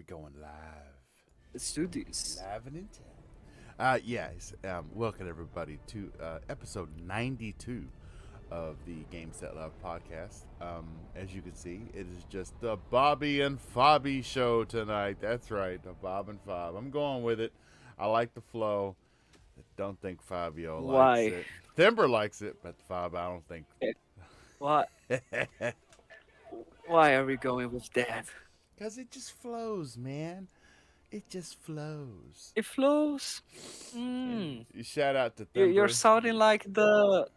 we going live? Let's do this. Live and in town. Yes. Welcome everybody to episode 92 of the Game Set Love podcast. As you can see, it is just the Bobby and Fobby show tonight. That's right, the Bob and Fob. I'm going with it. I like the flow. I don't think Fabio likes Why? it. Thimber likes it, but Fob, I don't think. Eh, Why? Why are we going with that? Because it just flows, man. It just flows. It flows. And Mm. shout out to You're Thimber. sounding like the.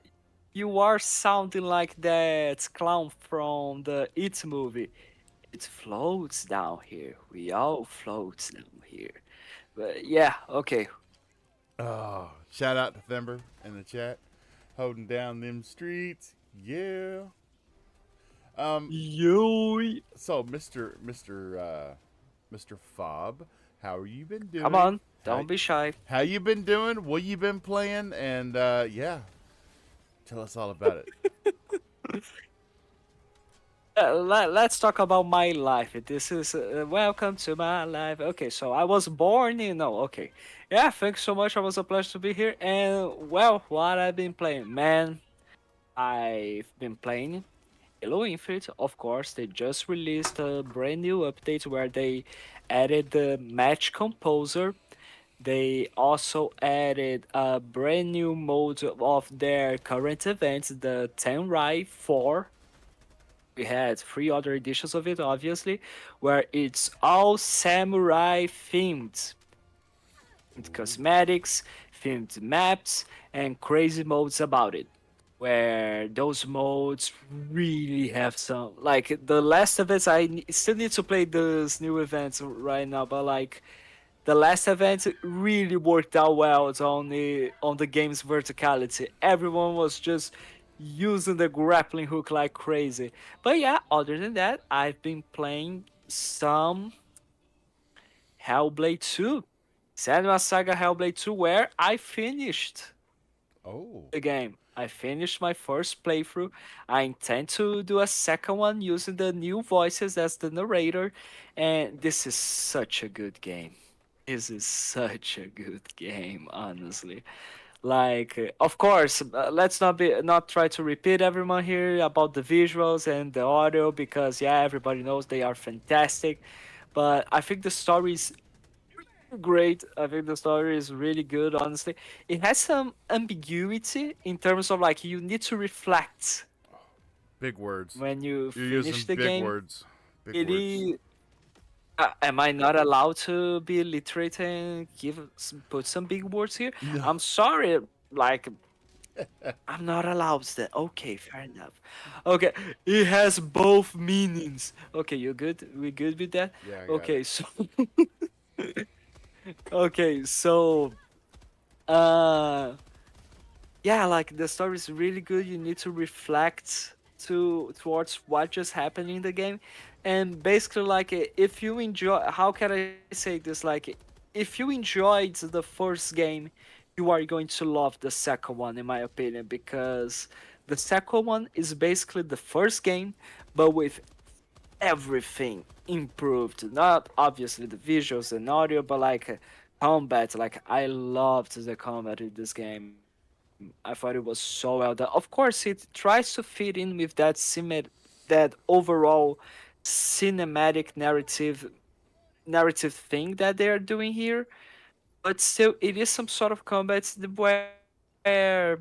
You are sounding like that clown from the It movie. It floats down here. We all float down here. But yeah, okay. Oh, shout out to Thimber in the chat, holding down them streets. Yeah. Um. Yo. So, Mister Fob, how are you been Come doing? on. How Don't be shy. how you been doing? What you been playing? And yeah, tell us all about it. Let's talk about my life. This is welcome to my life. Okay, so I was born in. No, okay. Yeah, thanks so much. It was a pleasure to be here. And well, what I've been playing, man, I've been playing Halo Infinite. Of course, they just released a brand new update where they added the match composer. They also added a brand new mode of their current events, the Tenrai 4. We had three other editions of it, obviously, where it's all samurai themed. Themed cosmetics, themed maps, and crazy modes about it. Where those modes really have some. Like, the last events, still need to play those new events right now, but like, the last event really worked out well on the game's verticality. Everyone was just using the grappling hook like crazy. But yeah, other than that, I've been playing some Hellblade 2. Senua Saga Hellblade 2, where I finished Oh, the game. I finished my first playthrough. I intend to do a second one using the new voices as the narrator, and this is such a good game. This is such a good game, honestly. Like, of course, let's not try to repeat everyone here about the visuals and the audio because yeah, everybody knows they are fantastic. But I think the story is great. I think the story is really good, honestly. It has some ambiguity in terms of like you need to reflect big words. when you You're finish using the big game. words. Big It words. is. Am I not allowed to be literate and put some big words here? No. I'm sorry. Like, I'm not allowed that. Okay, fair enough. Okay, it has both meanings. Okay, you good? We good with that? Yeah, I got it. Okay, so okay, so uh yeah, like the story is really good. You need to reflect towards what just happened in the game, and basically, like if you enjoy, how can I say this? Like, if you enjoyed the first game, you are going to love the second one, in my opinion, because the second one is basically the first game, but with everything improved. Not obviously the visuals and audio, but like combat. Like I loved the combat in this game. I thought it was so well done. Of course, it tries to fit in with that overall cinematic narrative thing that they are doing here, but still, it is some sort of combat where the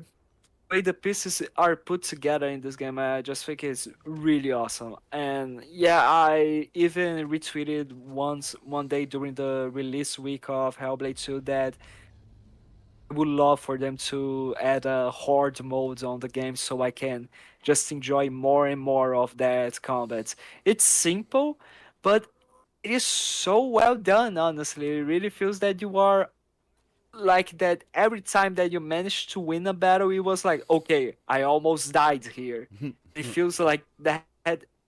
way the pieces are put together in this game, I just think is really awesome. And yeah, I even retweeted one day during the release week of Hellblade 2 that I would love for them to add a horde mode on the game so I can just enjoy more and more of that combat. It's simple, but it is so well done, honestly. It really feels that you are like that every time that you managed to win a battle, it was like, okay, I almost died here. It feels like that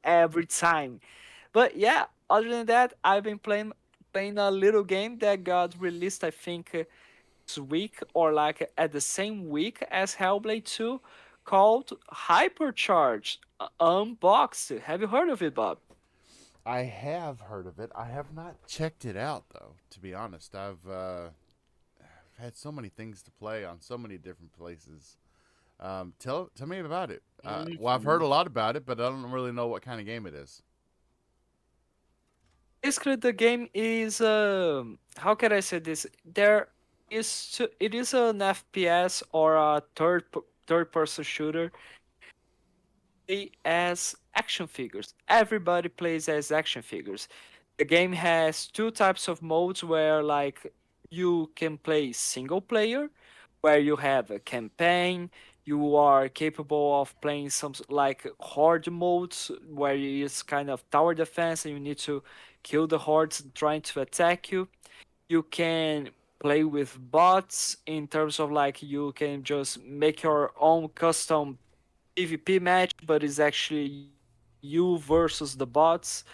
every time. But yeah, other than that, I've been playing a little game that got released, I think, this week or like at the same week as Hellblade 2 called Hypercharge Unboxed. Have you heard of it, Bob? I have heard of it. I have not checked it out though. To be honest, I've had so many things to play on so many different places. Tell me about it. Well, I've heard Mhm. a lot about it, but I don't really know what kind of game it is. Basically, the game is how can I say this? It is an FPS or a third person shooter play as action figures. Everybody plays as action figures. The game has two types of modes where like you can play single player, where you have a campaign. You are capable of playing some like horde modes where it's kind of tower defense and you need to kill the hordes trying to attack you. You can play with bots in terms of like you can just make your own custom PvP match, but it's actually you versus the bots.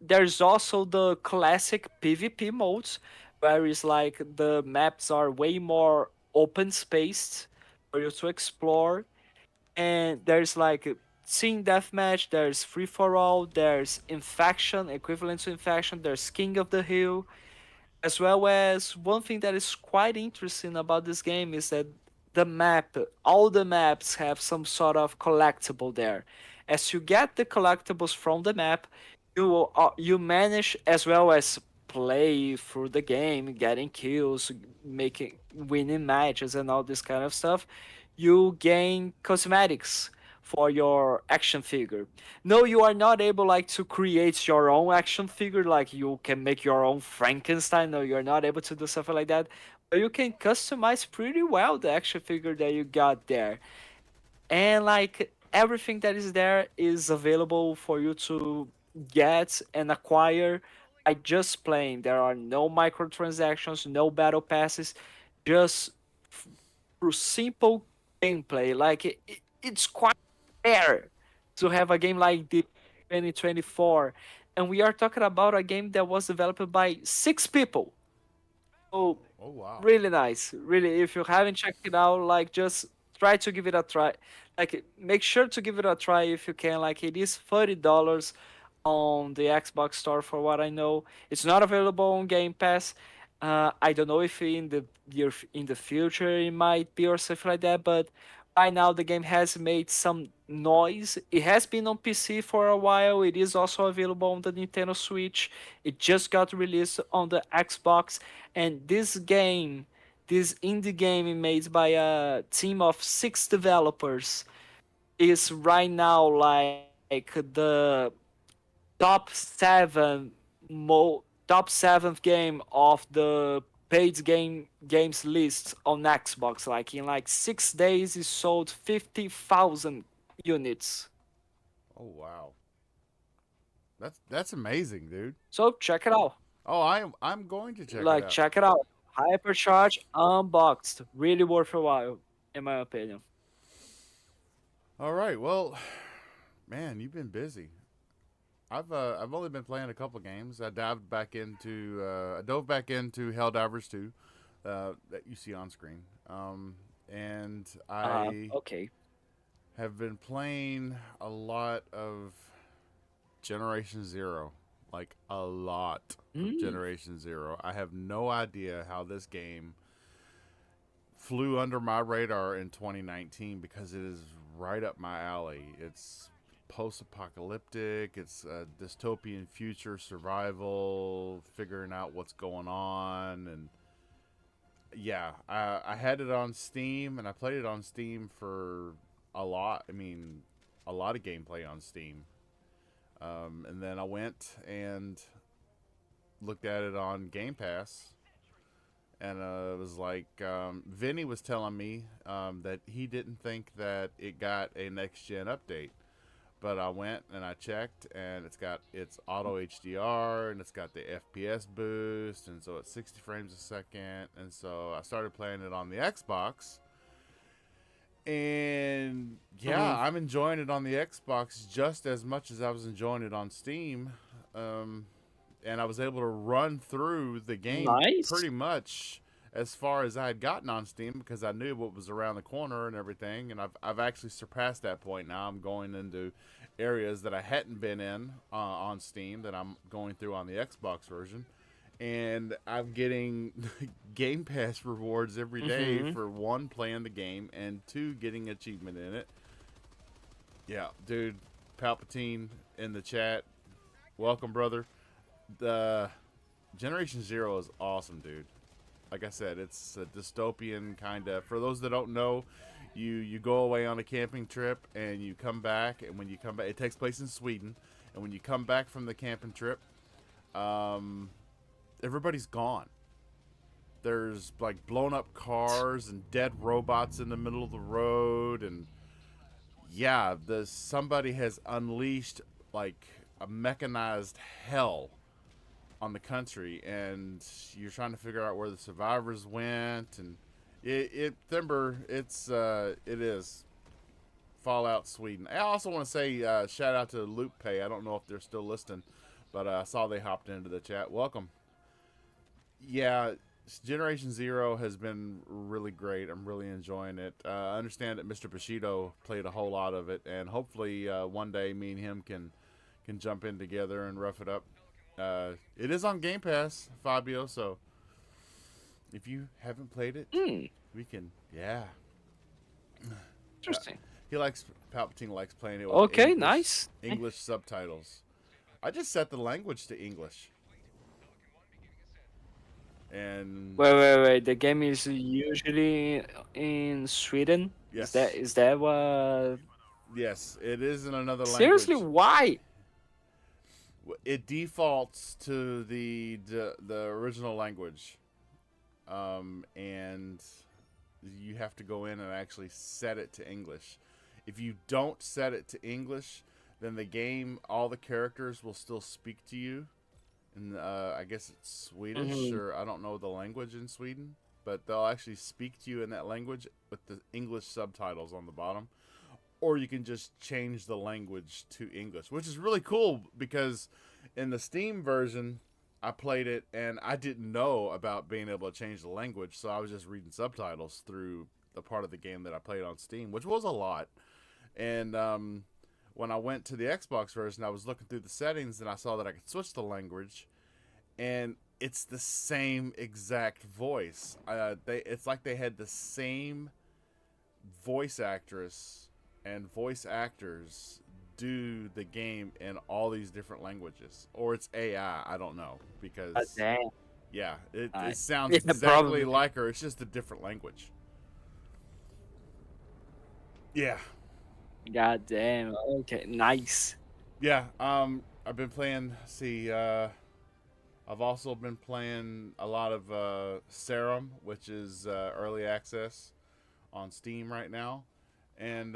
There's also the classic PvP modes, where it's like the maps are way more open spaced for you to explore, and there's like team deathmatch, there's free for all, there's infection, equivalent to infection, there's King of the Hill, as well as one thing that is quite interesting about this game is that the map, all the maps have some sort of collectible there. As you get the collectibles from the map, you manage as well as play through the game, getting kills, making winning matches, and all this kind of stuff. You gain cosmetics for your action figure. No, you are not able like to create your own action figure, like you can make your own Frankenstein. No, you're not able to do something like that. But you can customize pretty well the action figure that you got there. And like everything that is there is available for you to get and acquire by just playing. There are no microtransactions, no battle passes, just f- through simple gameplay. Like it's quite rare to have a game like this 2024, and we are talking about a game that was developed by 6 people. So Oh wow. really nice. Really, if you haven't checked it out, like just try to give it a try. Like make sure to give it a try if you can. Like it is $30 on the Xbox Store for what I know. It's not available on Game Pass. I don't know if in the future it might be or something like that, but right now the game has made some noise. It has been on PC for a while. It is also available on the Nintendo Switch. It just got released on the Xbox, and this indie game made by a team of 6 developers, is right now like the top 7 top 7th game of the paid games list on Xbox. Like in like 6 days, it sold 50,000 units. Oh wow. That's amazing, dude. So check it out. Oh, I'm going to check it Like out. check it out. Hypercharge Unboxed, really worth a while, in my opinion. All right. Well, man, you've been busy. I've only been playing a couple games. I dove back into Helldivers 2, that you see on screen. And I Okay. have been playing a lot of Generation Zero, like a lot of Mm, Generation Zero. I have no idea how this game flew under my radar in 2019 because it is right up my alley. It's post-apocalyptic. It's a dystopian future survival, figuring out what's going on, and yeah, I had it on Steam and I played it on Steam for a lot. I mean, a lot of gameplay on Steam. And then I went and looked at it on Game Pass, and it was like Vinny was telling me that he didn't think that it got a next gen update, but I went and I checked, and it's auto HDR, and it's got the FPS boost, and so it's 60 frames a second, and so I started playing it on the Xbox, and yeah, mhm. I'm enjoying it on the Xbox just as much as I was enjoying it on Steam. Um, and I was able to run through the game Nice. pretty much as far as I had gotten on Steam because I knew what was around the corner and everything, and I've actually surpassed that point now. I'm going into areas that I hadn't been in on Steam that I'm going through on the Xbox version, and I'm getting Game Pass rewards every day Mm-hmm. for one, playing the game, and two, getting achievement in it. Yeah, dude, Palpatine in the chat, welcome, brother. The Generation Zero is awesome, dude. Like I said, it's a dystopian kind of. For those that don't know, you go away on a camping trip and you come back, and when you come back, it takes place in Sweden, and when you come back from the camping trip, um, everybody's gone. There's like blown up cars and dead robots in the middle of the road, and yeah, the somebody has unleashed like a mechanized hell on the country, and you're trying to figure out where the survivors went, and remember, it is Fallout Sweden. I also want to say shout out to Loop Pay. I don't know if they're still listening, but I saw they hopped into the chat. Welcome. Yeah, Generation Zero has been really great. I'm really enjoying it. I understand that Mr. Bushido played a whole lot of it, and hopefully one day me and him can jump in together and rough it up. It is on Game Pass, Fabio. So if you haven't played it, Hmm. we can. Yeah, Interesting. he likes Palpatine likes playing it with Okay, nice. English subtitles. I just set the language to English, and Wait. The game is usually in Sweden. yes, Is that what? yes, it is in another Seriously, language. why? It defaults to the original language, and you have to go in and actually set it to English. If you don't set it to English, then the game, all the characters will still speak to you. And I guess it's Swedish, Mm-hmm. or I don't know the language in Sweden, but they'll actually speak to you in that language with the English subtitles on the bottom. Or you can just change the language to English, which is really cool because in the Steam version, I played it and I didn't know about being able to change the language, so I was just reading subtitles through the part of the game that I played on Steam, which was a lot. And when I went to the Xbox version, I was looking through the settings and I saw that I could switch the language, and it's the same exact voice. It's like they had the same voice actress and voice actors do the game in all these different languages, or it's AI. I don't know because Damn. yeah, it, Uh, it sounds yeah, exactly probably. like her. It's just a different language. Yeah, God damn. Okay, nice. yeah. I've been playing. See, I've also been playing a lot of Serum, which is early access on Steam right now, and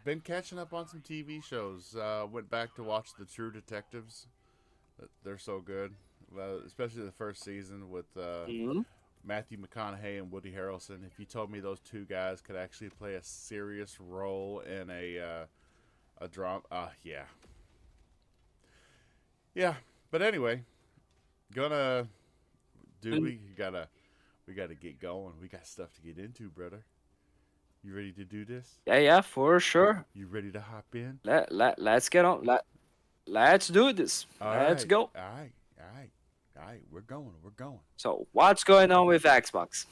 been catching up on some TV shows. Went back to watch the True Detectives. They're so good, especially the first season with Mhm. Matthew McConaughey and Woody Harrelson. If you told me those two guys could actually play a serious role in a drama, yeah, yeah. But anyway, gonna do Mm. we gotta get going. We got stuff to get into, brother. You ready to do this? Yeah, for sure. You ready to hop in? Let's get on. Let's do this. All Let's right, go. all right, all right, all right. We're going. We're going. So, what's going on with Xbox?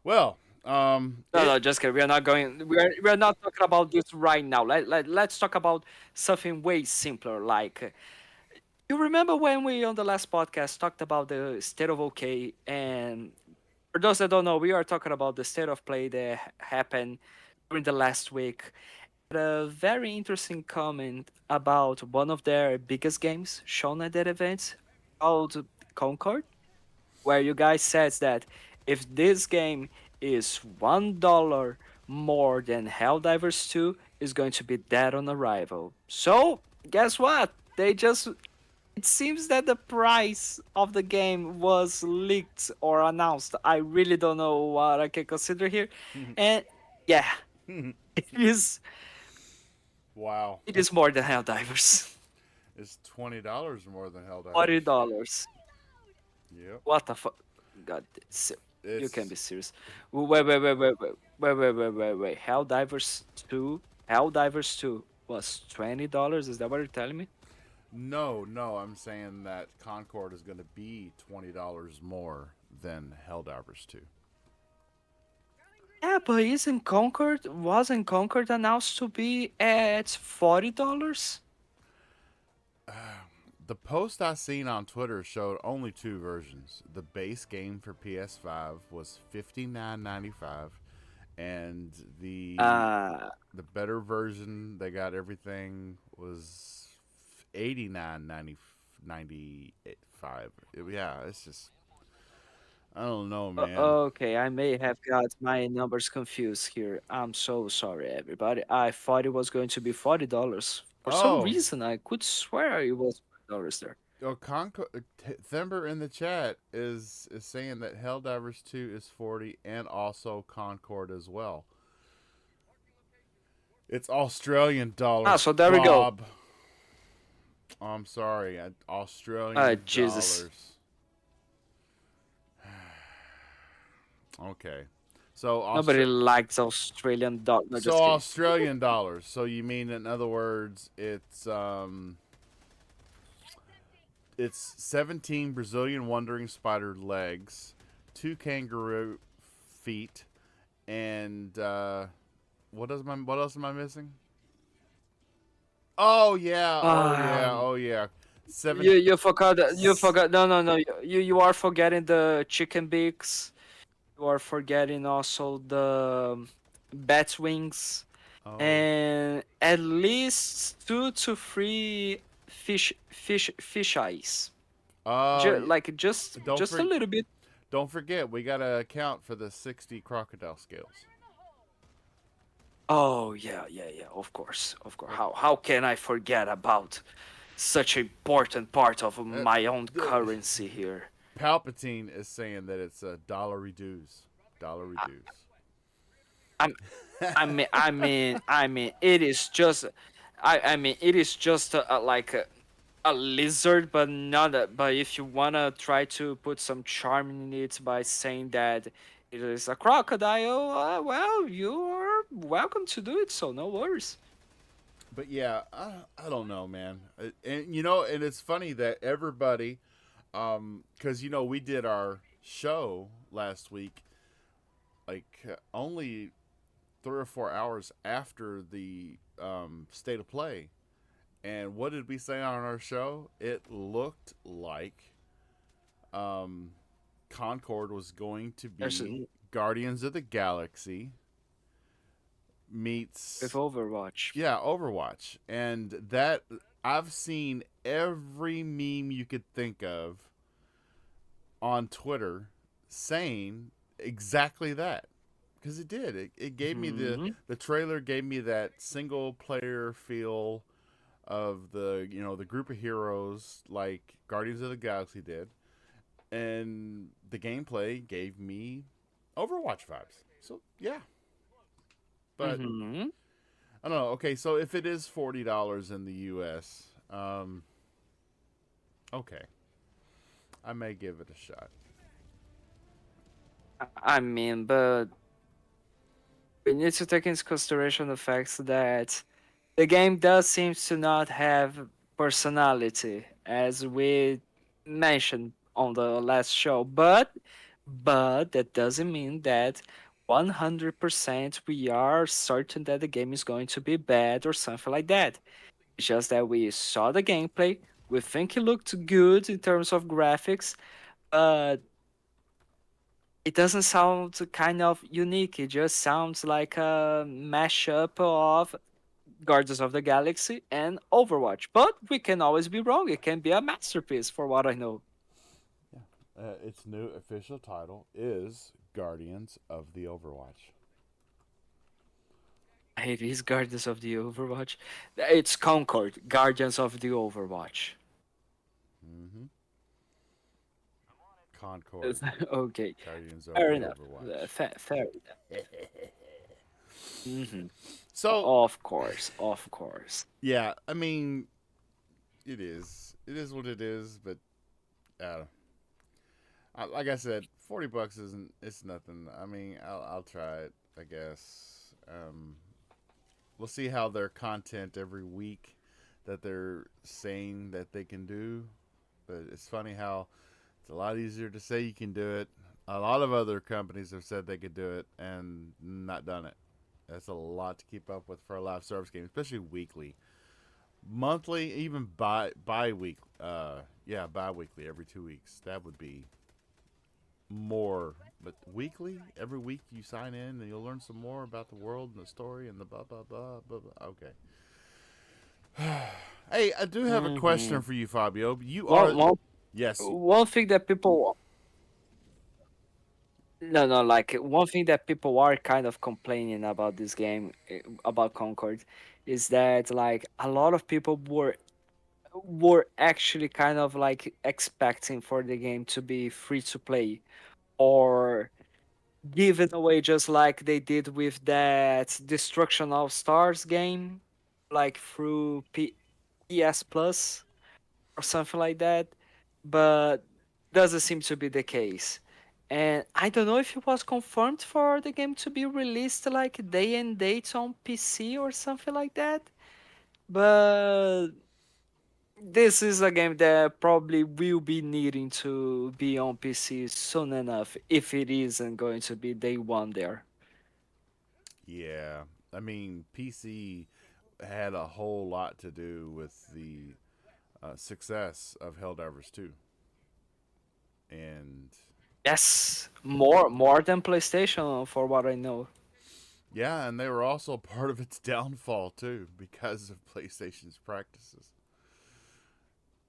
Well, No, just kidding. We are not going. We are not talking about this right now. Let's talk about something way simpler. Like, you remember when we on the last podcast talked about the state of OK? And for those that don't know, we are talking about the state of play that happened during the last week. A very interesting comment about one of their biggest games shown at that event called Concord, where you guys said that if this game is $1 more than Helldivers 2, is going to be dead on arrival. So guess what? They just it seems that the price of the game was leaked or announced. I really don't know what I can consider here. And yeah, it is wow, it is more than Helldivers. it's $20 more than Helldivers. $40. Yep. What the fuck? God, You can It's be serious. Wait. Helldivers 2 was $20. Is that what you're telling me? no, no. I'm saying that Concord is going to be $20 more than Helldivers 2. Yeah, but wasn't Concord announced to be at $40? The post I seen on Twitter showed only two versions. The base game for PS5 was $59.95, and Uh, the better version they got everything was 89.95. Yeah, it's just I don't know, man. okay, I may have got my numbers confused here. I'm so sorry, everybody. I thought it was going to be $40. For some Oh, reason, I could swear it was $40 there. Thember in the chat is saying that Helldivers 2 is 40 and also Concord as well. It's Australian Ah, dollars, so there we go. Bob. I'm sorry, Australian Jesus. dollars. Okay, so Nobody likes Australian dog. No, so just kidding. Australian dollars. So you mean, in other words, it's 17 Brazilian wandering spider legs, two kangaroo feet, and what else am I missing? Oh yeah, oh yeah, Um, oh yeah. Seven. you forgot. No. You are forgetting the chicken beaks. You are forgetting also the bat wings Oh, and at least two to three fish eyes. yeah, Like just don't just a for, little bit. don't forget we gotta account for the 60 crocodile scales. Oh yeah. Of course, of course. Uh, How can I forget about such an important part of uh, my own the, currency here? Palpatine is saying that it's a dollar reduce, dollar I, reduce. I'm I mean, it is just, I mean, it is just like a lizard, but not a, but if you wanna try to put some charm in it by saying that it is a crocodile, well, you're welcome to do it. So no worries. But yeah, I don't know, man. And you know, and it's funny that everybody, because we did our show last week, like only 3 or 4 hours after the state of play. And what did we say on our show? It looked like um, Concord was going to There's be Guardians of the Galaxy with meets, Overwatch. yeah, Overwatch. And that I've seen every meme you could think of on Twitter saying exactly that. Because it did. It gave me Hmm. the trailer gave me that single player feel of the group of heroes like Guardians of the Galaxy did, and the gameplay gave me Overwatch vibes. So yeah, but Hmm. I don't know. Okay, so if it is $40 in the U.S., okay, I may give it a shot. I mean, but we need to take into consideration the fact that the game does seem to not have personality, as we mentioned on the last show. But that doesn't mean that 100% we are certain that the game is going to be bad or something like that. It's just that we saw the gameplay, we think it looked good in terms of graphics, but it doesn't sound kind of unique. It just sounds like a mashup of Guardians of the Galaxy and Overwatch. But we can always be wrong. It can be a masterpiece, for what I know. Yeah, its new official title is Guardians of the Overwatch. It is Guardians of the Overwatch. It's Concord, Guardians of the Overwatch. Mm-hmm. Concord, Okay, Guardians of fair the enough. Overwatch. Fair enough. Hmm. So Of course, of course. yeah, I mean, it is. It is what it is. But uh, Like I said, $40 isn't. It's nothing. I mean, I'll try it. I guess. We'll see how their content every week that they're saying that they can do. But it's funny how it's a lot easier to say you can do it. A lot of other companies have said they could do it and not done it. That's a lot to keep up with for a live service game, especially weekly, monthly, even bi week. Yeah, bi-weekly every 2 weeks. That would be more. But weekly, every week you sign in and you'll learn some more about the world and the story and the blah blah blah blah. blah. Okay. Hey, I do have a Hmm. question for you, Fabio. You are One, one, yes. one thing that people no, no, like one thing that people are kind of complaining about this game, about Concord, is that like a lot of people were actually kind of like expecting for the game to be free to play or given away just like they did with that Destruction All Stars game, like through PS Plus or something like that, but doesn't seem to be the case. And I don't know if it was confirmed for the game to be released like day and date on PC or something like that. But this is a game that probably will be needing to be on PC soon enough if it isn't going to be day one there. Yeah. I mean, PC had a whole lot to do with the success of Helldivers 2. And Yes, more than PlayStation for what I know. yeah, and they were also part of its downfall too because of PlayStation's practices.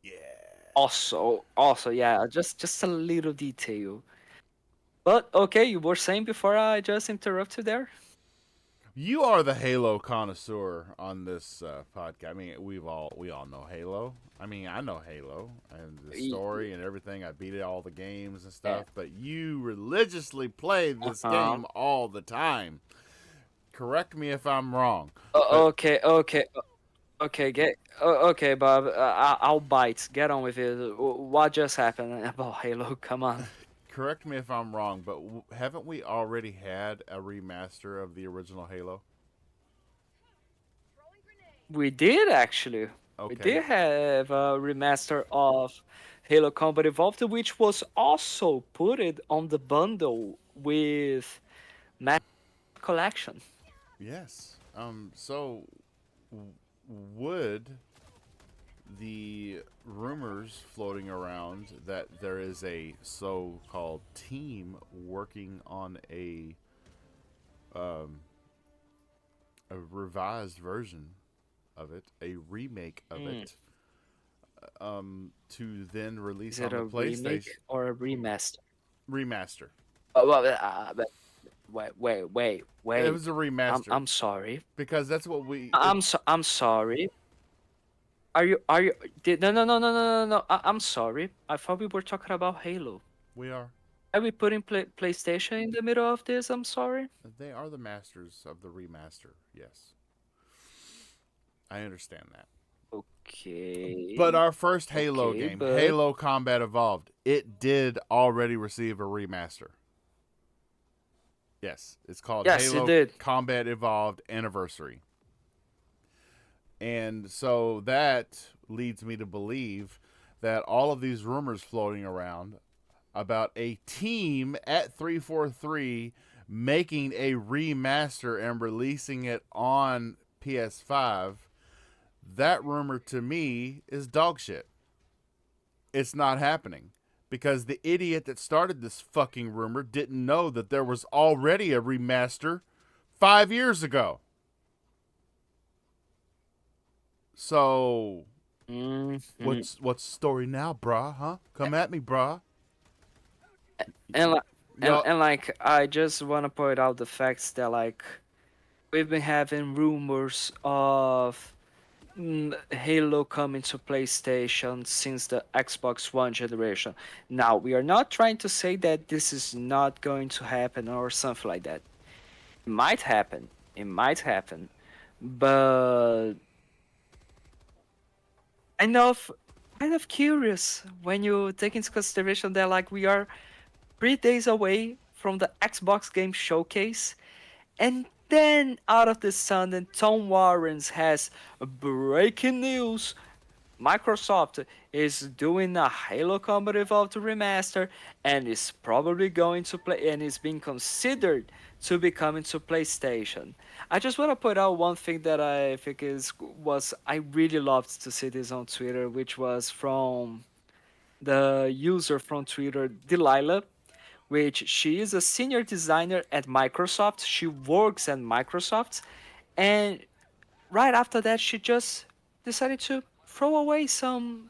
Yeah. Also, yeah, just a little detail. But okay, you were saying before I just interrupted there. You are the Halo connoisseur on this podcast. I mean, we all know Halo. I mean, I know Halo and the story and everything. I beat it all the games and Yeah. stuff. But you religiously play this Uh-huh. game all the time. Correct me if I'm wrong, but Okay. Okay, Bob. I'll bite. Get on with it. What just happened about Halo? Come on. correct me if I'm wrong. But haven't we already had a remaster of the original Halo? We did actually. We Okay. did have a remaster of Halo Combat Evolved, which was also put it on the bundle with Master Collection. Yes. So would the rumors floating around that there is a so-called team working on um, a revised version of it, a remake of Mm. it, to then release Is it on the a PlayStation remake or a remaster? remaster. But It wait. was a remaster I'm sorry. because that's what we. I'm sorry. Are you no. I'm sorry. I thought we were talking about Halo. We are. Are we putting PlayStation in the middle of this? I'm sorry. They are the masters of the remaster. Yes, I understand that. But Okay. our first Halo Okay, game, but Halo Combat Evolved, it did already receive a remaster. Yes, it's called yes, it Halo did. Combat Evolved Anniversary. And so that leads me to believe that all of these rumors floating around about a team at 343 making a remaster and releasing it on PS5, that rumor to me is dog shit. It's not happening because the idiot that started this fucking rumor didn't know that there was already a remaster 5 years ago. So Mhm. what's the story now, brah? Huh? Come at me, brah. And like Yo, and like I just want to point out the facts that like we've been having rumors of Halo coming to PlayStation since the Xbox One generation. Now, we are not trying to say that this is not going to happen or something like that. It might happen. It might happen. But kind of kind of curious when you take into consideration that like we are 3 days away from the Xbox Game Showcase, and then out of the sudden, Tom Warrens has breaking news. Microsoft is doing a Halo Combat Evolved remaster and is probably going to play and is being considered to be coming to PlayStation. I just want to put out one thing that I think is was I really loved to see this on Twitter, which was from the user from Twitter, Delilah, which she is a senior designer at Microsoft. She works at Microsoft, and right after that, she just decided to throw away some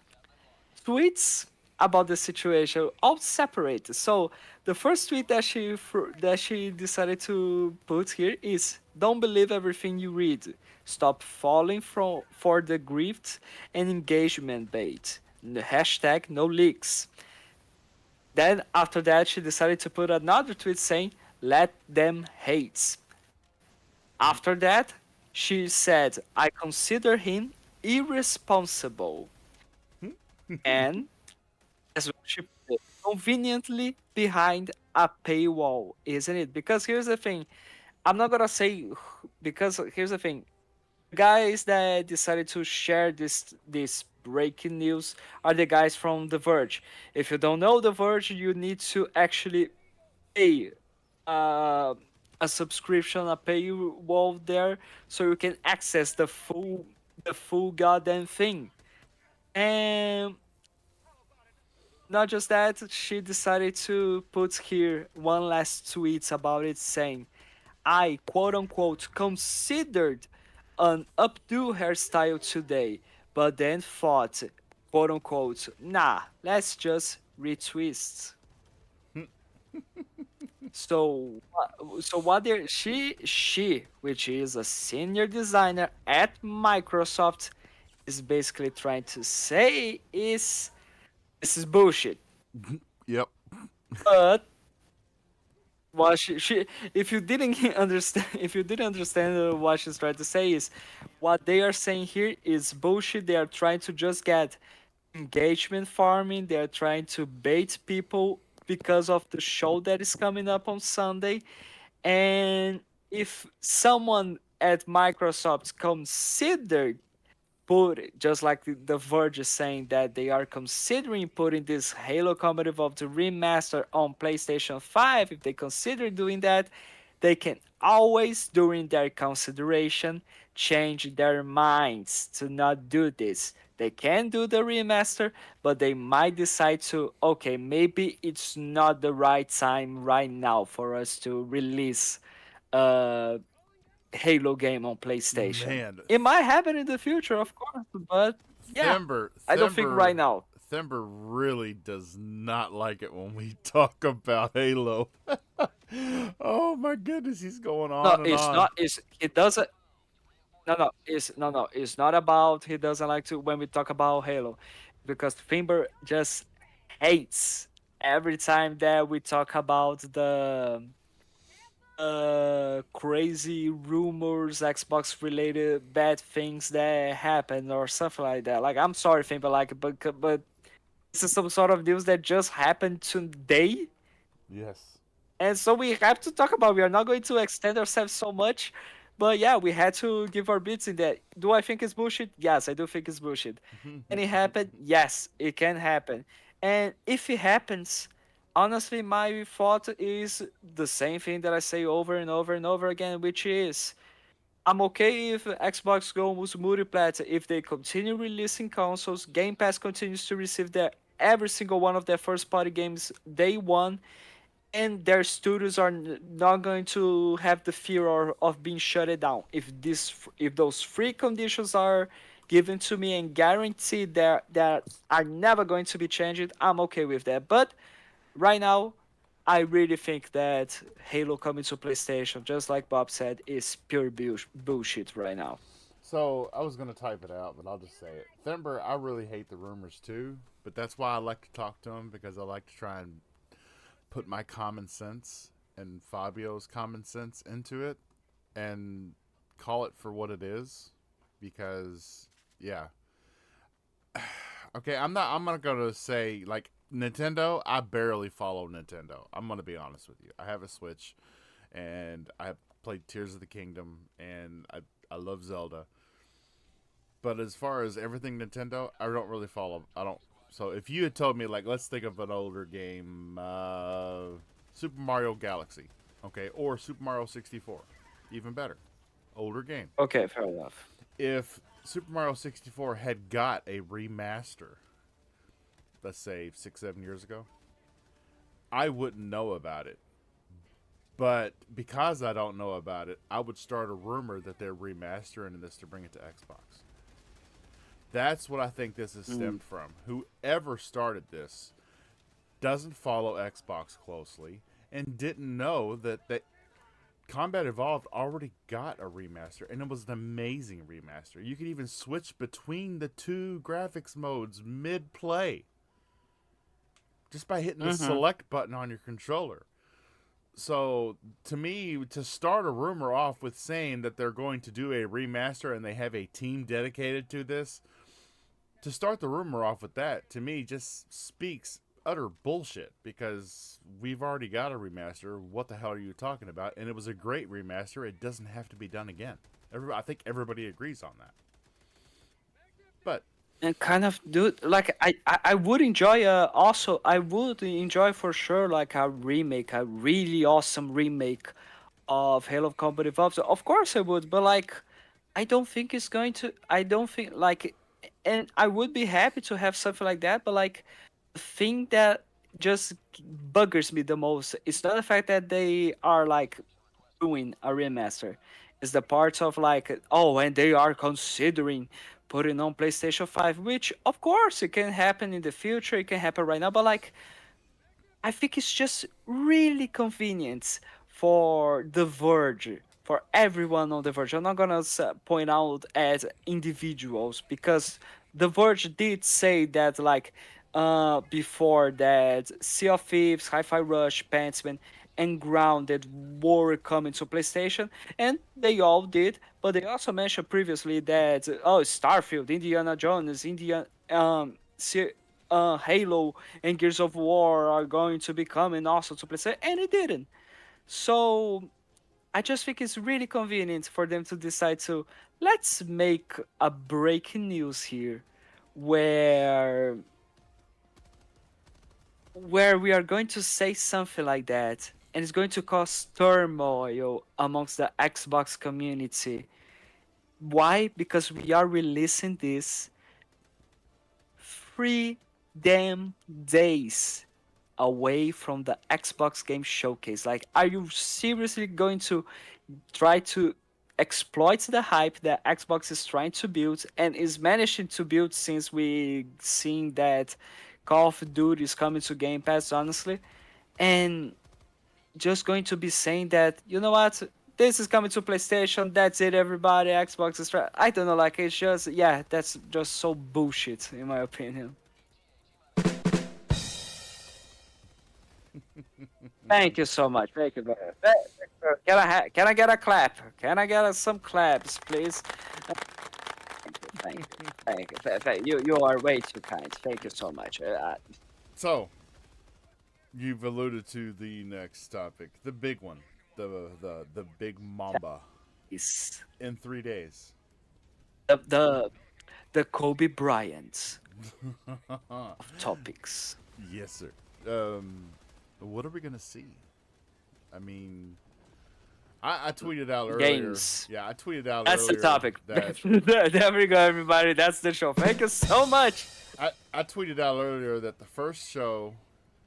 tweets about the situation, all separated. So the first tweet that she decided to put here is: "Don't believe everything you read. Stop falling for the grift and engagement bait. Hashtag no leaks." Then after that, she decided to put another tweet saying, "Let them hate." After that, she said, "I consider him irresponsible." And as well, she put it, conveniently behind a paywall, isn't it? Because here's the thing, I'm not gonna say because here's the thing. Guys that decided to share this breaking news are the guys from The Verge. If you don't know The Verge, you need to actually pay uh, a subscription, a paywall there, so you can access the full goddamn thing. And not just that, she decided to put here one last tweet about it saying, "I quote unquote considered an updo hairstyle today, but then thought, quote unquote, nah, let's just retwist." So what there she, which is a senior designer at Microsoft, is basically trying to say is this is bullshit. Yep. But what she if you didn't understand, if you didn't understand what she's trying to say is, what they are saying here is bullshit. They are trying to just get engagement farming. They are trying to bait people because of the show that is coming up on Sunday. And if someone at Microsoft considered put it, just like the Verge is saying that they are considering putting this Halo Combat Evolved remaster on PlayStation 5, if they consider doing that, they can always, during their consideration, change their minds to not do this. They can do the remaster, but they might decide to, okay, maybe it's not the right time right now for us to release uh Halo game on PlayStation. Man, It might happen in the future, of course, but yeah, Thember, I don't think right Thember, now. Thember really does not like it when we talk about Halo. Oh my goodness, he's going No, on and it's on. not. It's it doesn't. No. It's not about he doesn't like to when we talk about Halo, because Timber just hates every time that we talk about the crazy rumors, Xbox related bad things that happen or something like that. Like, I'm sorry, Timber, like, but this is some sort of news that just happened today, Yes. and so we have to talk about. We are not going to extend ourselves so much, but yeah, we had to give our bits in that. Do I think it's bullshit? Yes, I do think it's bullshit. Can it happen? Yes, it can happen. And if it happens, honestly, my thought is the same thing that I say over and over and over again, which is I'm okay if Xbox goes multi-platform. If they continue releasing consoles, Game Pass continues to receive their every single one of their first-party games day one, and their studios are not going to have the fear of being shut down. If those free conditions are given to me and guaranteed that are never going to be changed, I'm okay with that. But right now, I really think that Halo coming to PlayStation, just like Bob said, is pure bullshit right now. So I was gonna type it out, but I'll just say it. Thember, I really hate the rumors too, but that's why I like to talk to him because I like to try and put my common sense and Fabio's common sense into it and call it for what it is because yeah, Okay, I'm not gonna say like Nintendo. I barely follow Nintendo. I'm gonna be honest with you. I have a Switch, and I played Tears of the Kingdom, and I love Zelda. But as far as everything Nintendo, I don't really follow. I don't. So if you had told me like, let's think of an older game, Super Mario Galaxy, okay, or Super Mario 64, even better, older game. Okay, fair enough. If Super Mario 64 had got a remaster, let's say 6 7 years ago, I wouldn't know about it. But because I don't know about it, I would start a rumor that they're remastering this to bring it to Xbox. That's what I think this is Mm. stemmed from. Whoever started this doesn't follow Xbox closely and didn't know that Combat Evolved already got a remaster, and it was an amazing remaster. You could even switch between the two graphics modes mid play just by hitting the Mm-hmm. select button on your controller. So, to me, to start a rumor off with saying that they're going to do a remaster and they have a team dedicated to this, to start the rumor off with that, to me, just speaks utter bullshit because we've already got a remaster. What the hell are you talking about? And it was a great remaster. It doesn't have to be done again. I think everybody agrees on that. But And kind of dude, like I would enjoy also I would enjoy for sure like a remake, a really awesome remake of Halo Combat Evolved. So of course I would, but like I don't think it's going to. I don't think like, and I would be happy to have something like that. But like, the thing that just buggers me the most is not the fact that they are like doing a remaster. It's the parts of like, oh, and they are considering putting on PlayStation 5, which of course it can happen in the future. It can happen right now, but like I think it's just really convenient for The Verge, for everyone on The Verge. I'm not gonna point out as individuals because The Verge did say that like before that Sea of Thieves, Hi-Fi Rush, Pantsman, and Grounded were coming to PlayStation, and they all did. But they also mentioned previously that oh, Starfield, Indiana Jones, Halo and Gears of War are going to be coming also to PlayStation, and it didn't. So I just think it's really convenient for them to decide to let's make a breaking news here, where we are going to say something like that, and it's going to cause turmoil amongst the Xbox community. Why? Because we are releasing this 3 damn days away from the Xbox Game Showcase. Like, are you seriously going to try to exploit the hype that Xbox is trying to build and is managing to build since we seen that Call of Duty is coming to Game Pass, honestly, and just going to be saying that, you know what, this is coming to PlayStation, that's it, everybody, Xbox is trying. I don't know, like, it's just, yeah, that's just so bullshit, in my opinion. Thank you so much. Thank you, brother. Can I get a clap? Can I get some claps, please? Thank you. Thank you. You are way too kind. Thank you so much. so you've alluded to the next topic, the big one, the big mamba Is in 3 days. the the Kobe Bryant of topics. Yes, sir. Um, what are we gonna see? I mean, I tweeted out earlier. Games. Yeah, I tweeted out That's the earlier topic. that There we go, everybody. That's the show. Thank you so much. I tweeted out earlier that the first show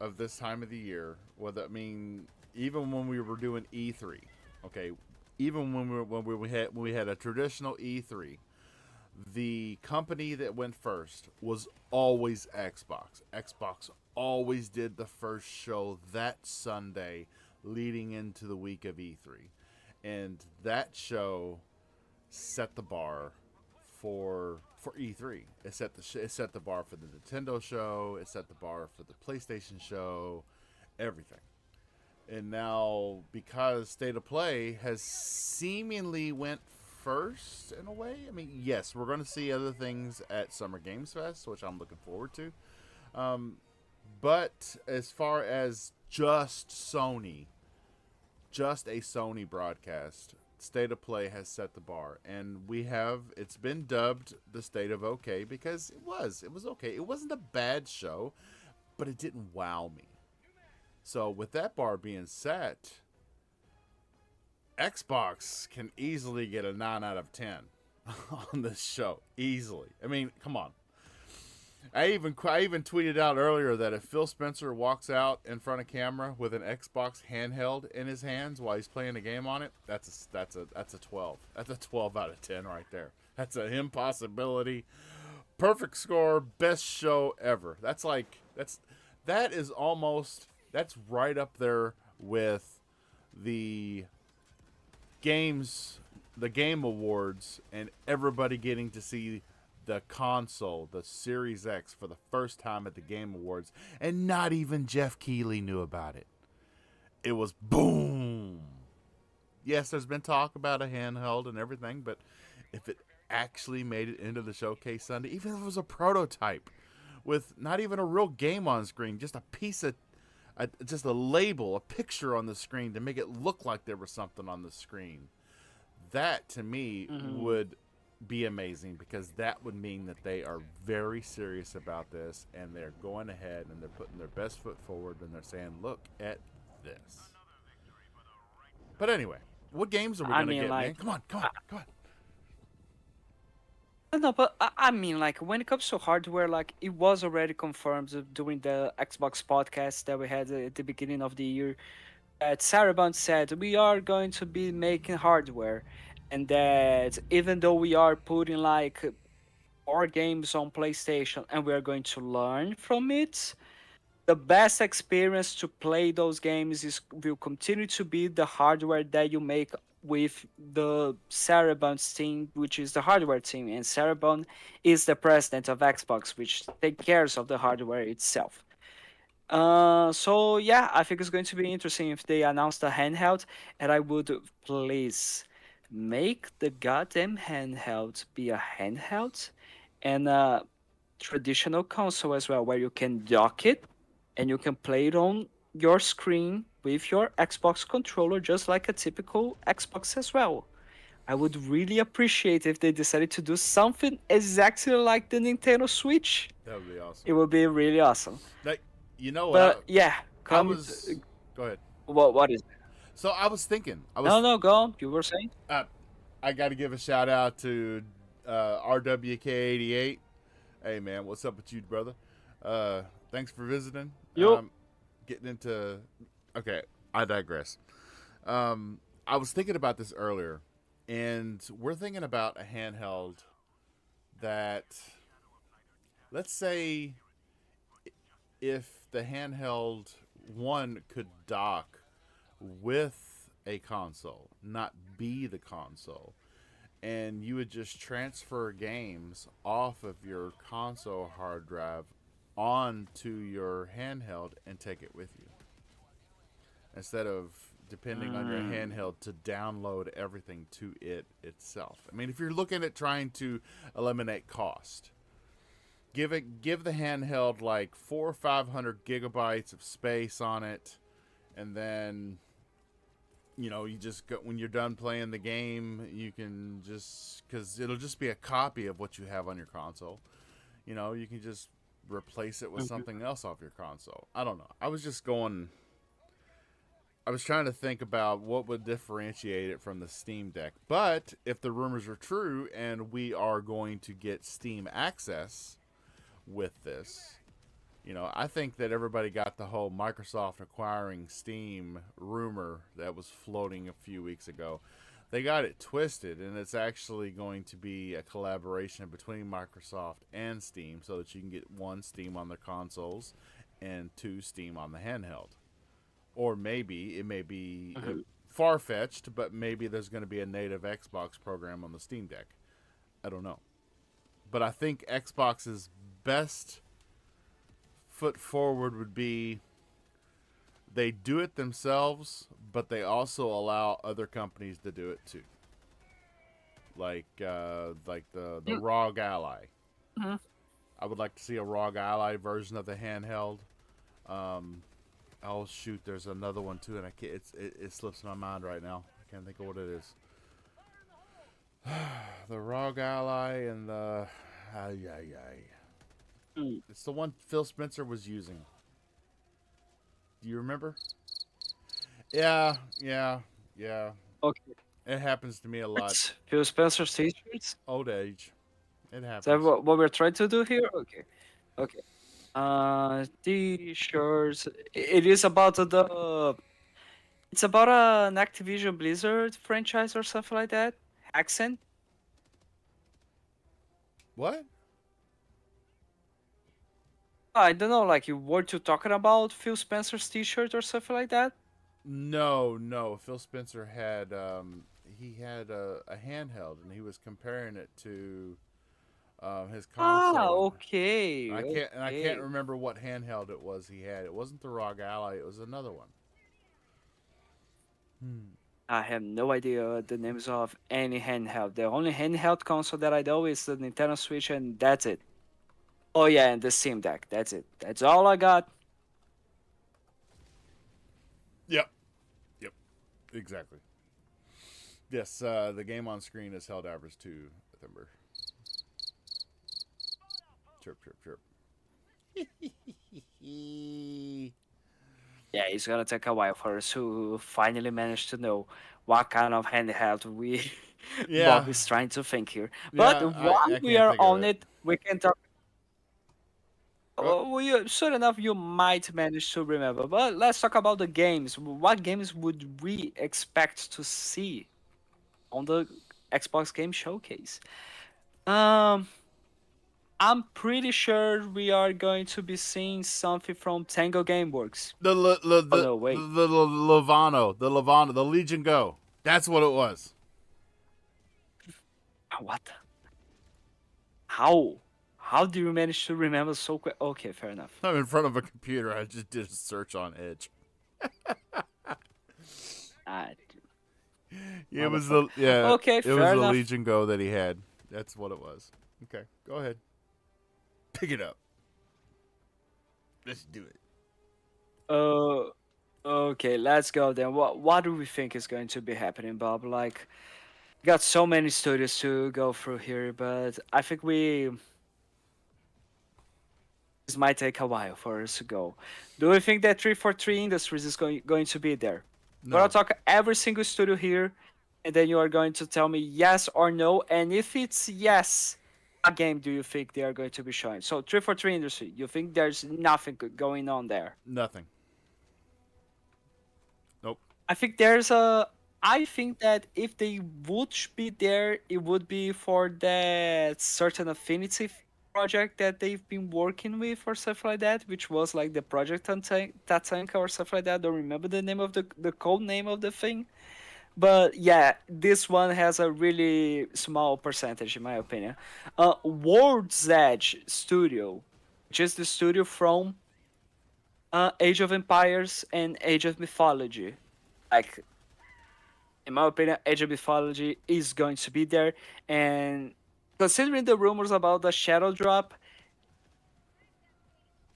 of this time of the year, well, I mean, even when we were doing E3, okay, even when we had a traditional E3, the company that went first was always Xbox. Xbox always did the first show that Sunday leading into the week of E3. And that show set the bar for E3. It set the bar for the Nintendo show, it set the bar for the PlayStation show, everything. And now because State of Play has seemingly went first in a way. I mean, yes, we're going to see other things at Summer Games Fest, which I'm looking forward to. Um, but as far as just a Sony broadcast, State of Play has set the bar, and it's been dubbed the State of OK because it was okay. It wasn't a bad show, but it didn't wow me. So with that bar being set, Xbox can easily get a 9 out of 10 on this show. Easily. I mean, come on. I even tweeted out earlier that if Phil Spencer walks out in front of camera with an Xbox handheld in his hands while he's playing a game on it, that's a 12. That's a 12 out of 10 right there. That's an impossibility. Perfect score, best show ever. That's right up there with the the Game Awards, and everybody getting to see the console, the Series X, for the first time at the Game Awards, and not even Jeff Keighley knew about it. It was boom. Yes, there's been talk about a handheld and everything, but if it actually made it into the showcase Sunday, even if it was a prototype with not even a real game on screen, just a piece of just a label, a picture on the screen to make it look like there was something on the screen. That, to me, would be amazing, because that would mean that they are very serious about this, and they're going ahead and they're putting their best foot forward, and they're saying, look at this. But anyway, what games are we going to get, man? Come on. No, but I mean, like, when it comes to hardware, like, it was already confirmed during the Xbox podcast that we had at the beginning of the year that Saraband said we are going to be making hardware, and that even though we are putting like more games on PlayStation and we are going to learn from it, the best experience to play those games will continue to be the hardware that you make with the Saraband team, which is the hardware team, and Saraband is the president of Xbox, which takes care of the hardware itself. So yeah, I think it's going to be interesting if they announce the handheld, and I would please make the goddamn handheld be a handheld and a traditional console as well, where you can dock it and you can play it on your screen with your Xbox controller, just like a typical Xbox as well. I would really appreciate if they decided to do something exactly like the Nintendo Switch. That would be awesome. It would be really awesome. Like, you know But what? yeah, Go ahead. What is it? So I was thinking. No, go on. You were saying? I got to give a shout out to RWK88. Hey man, what's up with you, brother? Thanks for visiting. Getting into. Okay, I digress. I was thinking about this earlier, and we're thinking about a handheld that, let's say, if the handheld one could dock with a console, not be the console, and you would just transfer games off of your console hard drive onto your handheld and take it with you, instead of depending on your handheld to download everything to it itself. I mean, if you're looking at trying to eliminate cost, give the handheld like 400 or 500 gigabytes of space on it, and then you just go, when you're done playing the game, you can because it'll just be a copy of what you have on your console. You can just replace it with something else off your console. I don't know. I was trying to think about what would differentiate it from the Steam Deck. But if the rumors are true and we are going to get Steam access with this, I think that everybody got the whole Microsoft acquiring Steam rumor that was floating a few weeks ago. They got it twisted, and it's actually going to be a collaboration between Microsoft and Steam, so that you can get one, Steam on the consoles, and two, Steam on the handheld. Or maybe it may be far-fetched, but maybe there's going to be a native Xbox program on the Steam Deck. I don't know. But I think Xbox's best foot forward would be they do it themselves, but they also allow other companies to do it too. like the Mm, ROG Ally. mhm. I would like to see a ROG Ally version of the handheld. Um, oh shoot, there's another one too, and I can't. It slips my mind right now. I can't think of what it is. The ROG Ally and the ay ay ay. Mm. It's the one Phil Spencer was using. Do you remember? Yeah, yeah, yeah. Okay. It happens to me a lot. It's Phil Spencer's t-shirts. Old age. It Is that happens. what we're trying to do here? Okay. Okay. T-shirts. It is about the. It's about an Activision Blizzard franchise or something like that. Accent. What? I don't know. Like you were to talking about Phil Spencer's T-shirt or something like that. No, no. Phil Spencer had he had a handheld, and he was comparing it to his Ah, console. okay, And I can't okay. remember what handheld it was he had. It wasn't the ROG Ally. It was another one. Hmm. I have no idea the names of any handheld. The only handheld console that I know is the Nintendo Switch, and that's it. Oh yeah, and the Steam Deck. That's it. That's all I got. Yep. Yep. Exactly. Yes. The game on screen is held average to September. Chirp, chirp, chirp. Yeah, it's gonna take a while for us to finally manage to know what kind of handheld we Yeah. Bob is trying to think here. But Yeah. while I we can't are think of on it. it, we can talk. Oh, Soon enough, you might manage to remember. But let's talk about the games. What games would we expect to see on the Xbox Game Showcase? Um, I'm pretty sure we are going to be seeing something from Tango Gameworks. Oh no, wait. The Legion Go. That's what it was. What? How? How do you manage to remember so quick? Okay, fair enough. I'm in front of a computer. I just did a search on Edge. Ah, It was motherfucker. the yeah. Okay, It was fair the enough. Legion Go that he had. That's what it was. Okay, go ahead. Pick it up. Let's do it. Uh, okay, let's go then. What do we think is going to be happening, Bob? Like, got so many studios to go through here, but I think this might take a while for us to go. Do you think that 343 Industries is going to be there? We're gonna No, talk every single studio here, and then you are going to tell me yes or no. And if it's yes, what game do you think they are going to be showing? So 343 Industry, you think there's nothing going on there? nothing. Nope. I think there's a. I think that if they would be there, it would be for that certain affinity project that they've been working with or stuff like that, which was like the Project Tatanka or stuff like that. I don't remember the name of the code name of the thing. But yeah, this one has a really small percentage, in my opinion. World's Edge Studio, which is the studio from Age of Empires and Age of Mythology. Like, in my opinion, Age of Mythology is going to be there. And considering the rumors about the Shadow Drop,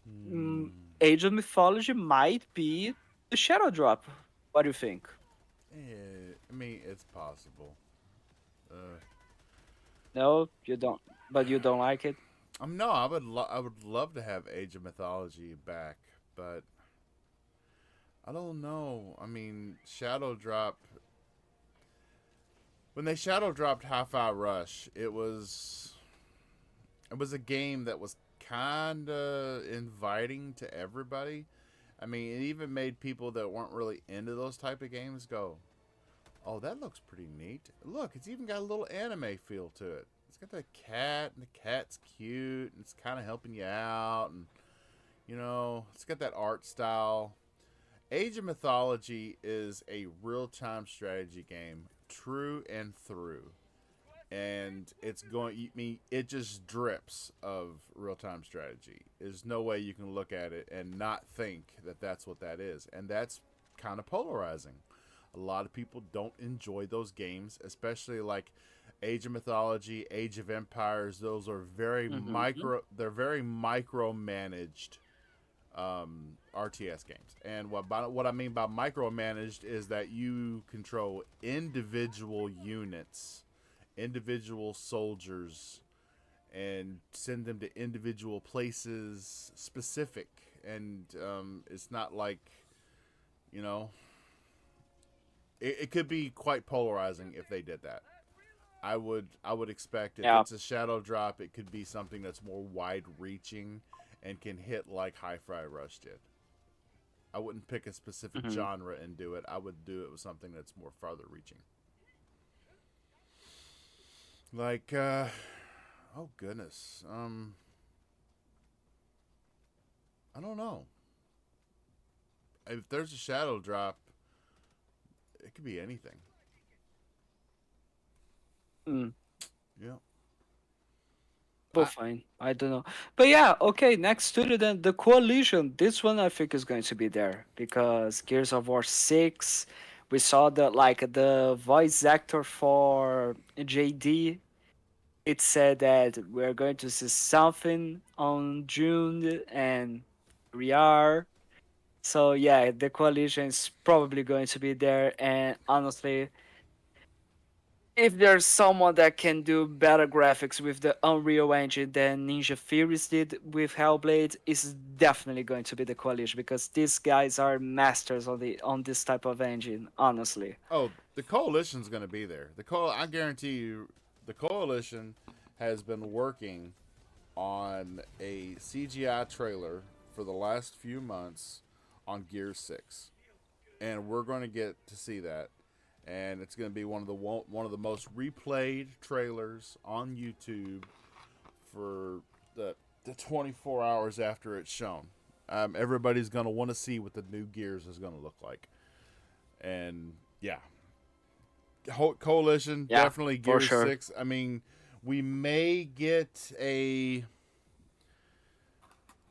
mm, Hmm. Age of Mythology might be the Shadow Drop. What do you think? I mean, it's possible. Uh, No, you don't. But you don't like it. no, I would love to have Age of Mythology back, but I don't know. I mean, Shadow Drop. When they Shadow dropped Hi-Fi Rush, it was a game that was kind of inviting to everybody. I mean, it even made people that weren't really into those type of games go, "Oh, that looks pretty neat. Look, it's even got a little anime feel to it. It's got the cat, and the cat's cute, and it's kind of helping you out, and it's got that art style." Age of Mythology is a real-time strategy game, true and through, and it just drips of real-time strategy. There's no way you can look at it and not think that that's what that is, and that's kind of polarizing. A lot of people don't enjoy those games, especially like Age of Mythology, Age of Empires. Those are very Mm-hmm. micro. They're very micromanaged RTS games. And what I mean by micromanaged is that you control individual units, individual soldiers, and send them to individual places specific. And it's not like, you know, it could be quite polarizing if they did that. I would expect if Yeah. it's a shadow drop, it could be something that's more wide reaching and can hit like Hi-Fi Rush did. I wouldn't pick a specific Mm-hmm. genre and do it. I would do it with something that's more farther reaching. Like oh goodness. I don't know. If there's a shadow drop, it could be anything. Mm. Yeah. Well, I fine. I don't know. But yeah, okay, next studio then the Coalition. This one I think is going to be there because Gears of War 6, we saw the voice actor for JD. It said that we're going to see something on June and we are. So yeah, the Coalition is probably going to be there and honestly if there's someone that can do better graphics with the Unreal Engine than Ninja Theories did with Hellblade, is definitely going to be the Coalition because these guys are masters on this type of engine. Honestly, Oh, the coalition's going to be there. I guarantee you the coalition has been working on a CGI trailer for the last few months on Gear 6. And we're going to get to see that. And it's going to be one of the most replayed trailers on YouTube for the 24 hours after it's shown. Everybody's going to want to see what the new Gears is going to look like. And yeah, Coalition yeah, definitely for Gears sure. 6. I mean, we may get a.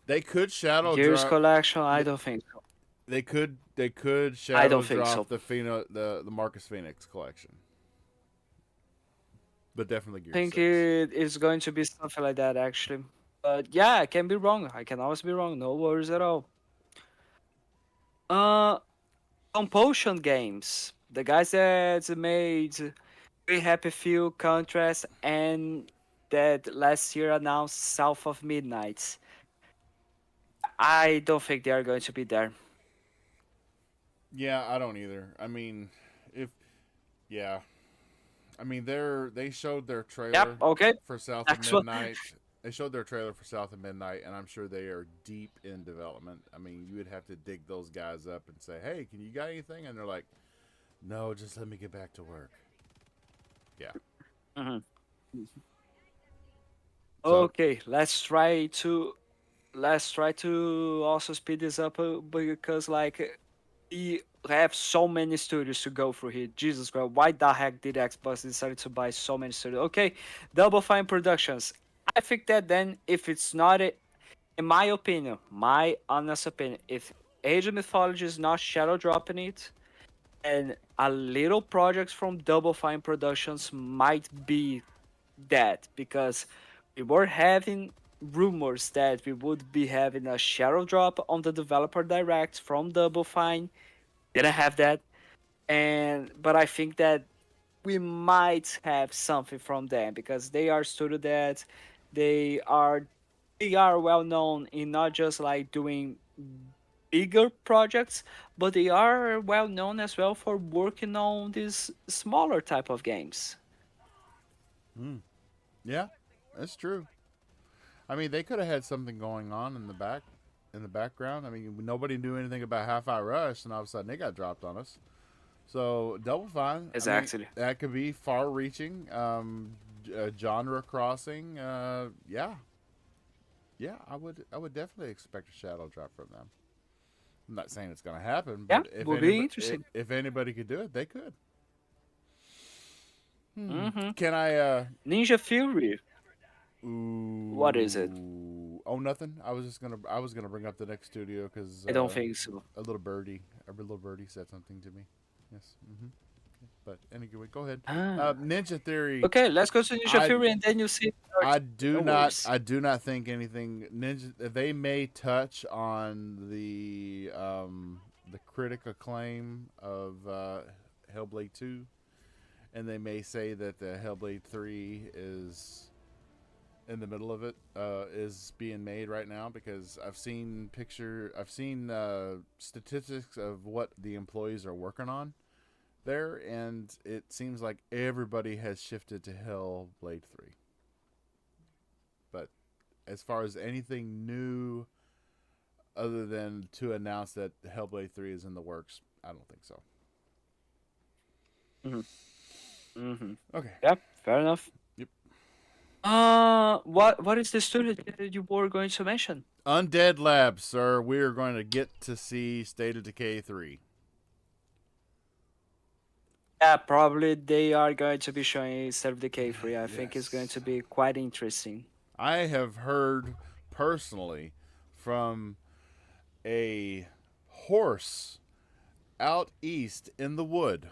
They could shadow Gears drop. Collection, I don't think so. They could I shadow don't think drop so. the Marcus Phoenix collection, but definitely I Gear think 6. it is going to be something like that actually. But yeah, I can be wrong. I can always be wrong. No worries at all. Uh, Compulsion Games, the guys that made We Happy Few, Contrast, and that last year announced South of Midnight. I don't think they are going to be there. Yeah, I don't either. I mean, if yeah, I mean they showed their Yep, trailer okay. for South of Next one. Midnight. They showed their trailer for South of Midnight, and I'm sure they are deep in development. I mean, you would have to dig those guys up and say, "Hey, can you got anything?" And they're like, "No, just let me get back to work." Yeah. Mhm. So, Okay, let's try to also speed this up because we have so many studios to go through here. Jesus Christ, why the heck did Xbox decide to buy so many studios? Okay, Double Fine Productions. I think that then if it's not a, in my opinion, my honest opinion, if Age of Mythology is not shadow dropping it, and a little projects from Double Fine Productions might be that because we were having rumors that we would be having a shadow drop on the developer direct from Double Fine. Didn't have that, and but I think that we might have something from them because they are studio that they are they are well known in not just like doing bigger projects, but they are well known as well for working on these smaller type of games. yeah, that's true. I mean, they could have had something going on in the background. I mean, nobody knew anything about Half-Eye Rush, and all of a sudden they got dropped on us. So Double Fine, I mean, Exactly. that could be far-reaching, genre crossing. Yeah, yeah, I would definitely expect a shadow drop from them. I'm not saying it's going to happen, Yeah, but if will be anybody interesting. if anybody could do it, they could. Hmm. Can I? Ninja Fury. What is it? Ooh. Oh, nothing. I was gonna bring up the next studio because I don't think so. a little birdie said something to me. Yes. But anyway, go ahead. Ah. Ninja Theory. Okay, let's go to Ninja I Fury and then you see I 13. do No not worries. I do not think anything Ninja. They may touch on the critic acclaim of Hellblade 2, and they may say that the Hellblade 3 is in the middle of it, is being made right now, because I've seen statistics of what the employees are working on there, and it seems like everybody has shifted to Hellblade 3. But as far as anything new other than to announce that Hellblade 3 is in the works, I don't think so. Hmm. Hmm. Okay. Yeah, fair enough. Yep. What is the studio that you were going to mention? Undead Labs, sir. We're going to get to see State of Decay 3. Yeah, probably they are going to be showing State of Decay free. I think it's going Yes. to be quite interesting. I have heard personally from a horse out east in the wood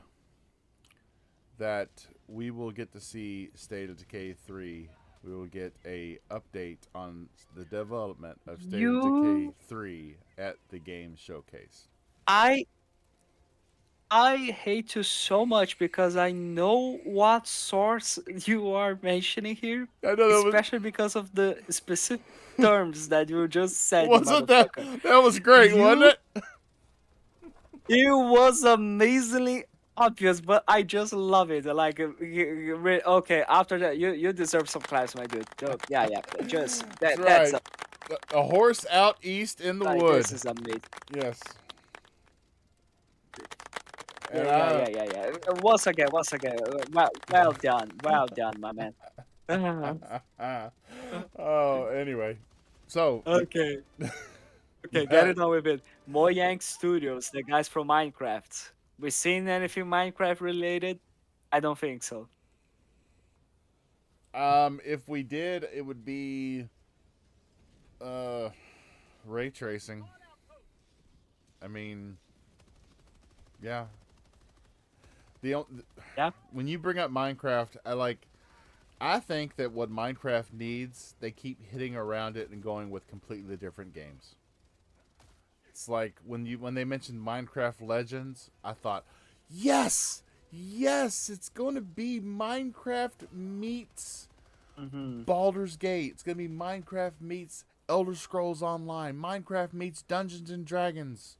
that we will get to see State of Decay 3. We will get a update on the development of State of Decay You, 3 at the game showcase. I, I hate you so much because I know what source you are mentioning here, I know that especially because of the specific terms that you just said, you wasn't that motherfucker. that was great, wasn't You, it? it was amazingly obvious, but I just love it. Like, okay, after that, you deserve some claps, my dude. Yeah, yeah, just That's that's right. A horse out east in the like this wood. is amazing. Yes. Yeah, And yeah, I yeah, yeah, yeah. Once again, well done, my man. oh, anyway. So, Okay, okay, get that it on with it. Mojang Studios, the guys from Minecraft. We seen anything Minecraft related? I don't think so. if we did, it would be uh ray tracing. I mean, yeah. The Yeah. when you bring up Minecraft, I think that what Minecraft needs, they keep hitting around it and going with completely different games. It's like when they mentioned Minecraft Legends, I thought, yes, yes, it's going to be Minecraft meets Mm-hmm. Baldur's Gate. It's going to be Minecraft meets Elder Scrolls Online. Minecraft meets Dungeons and Dragons.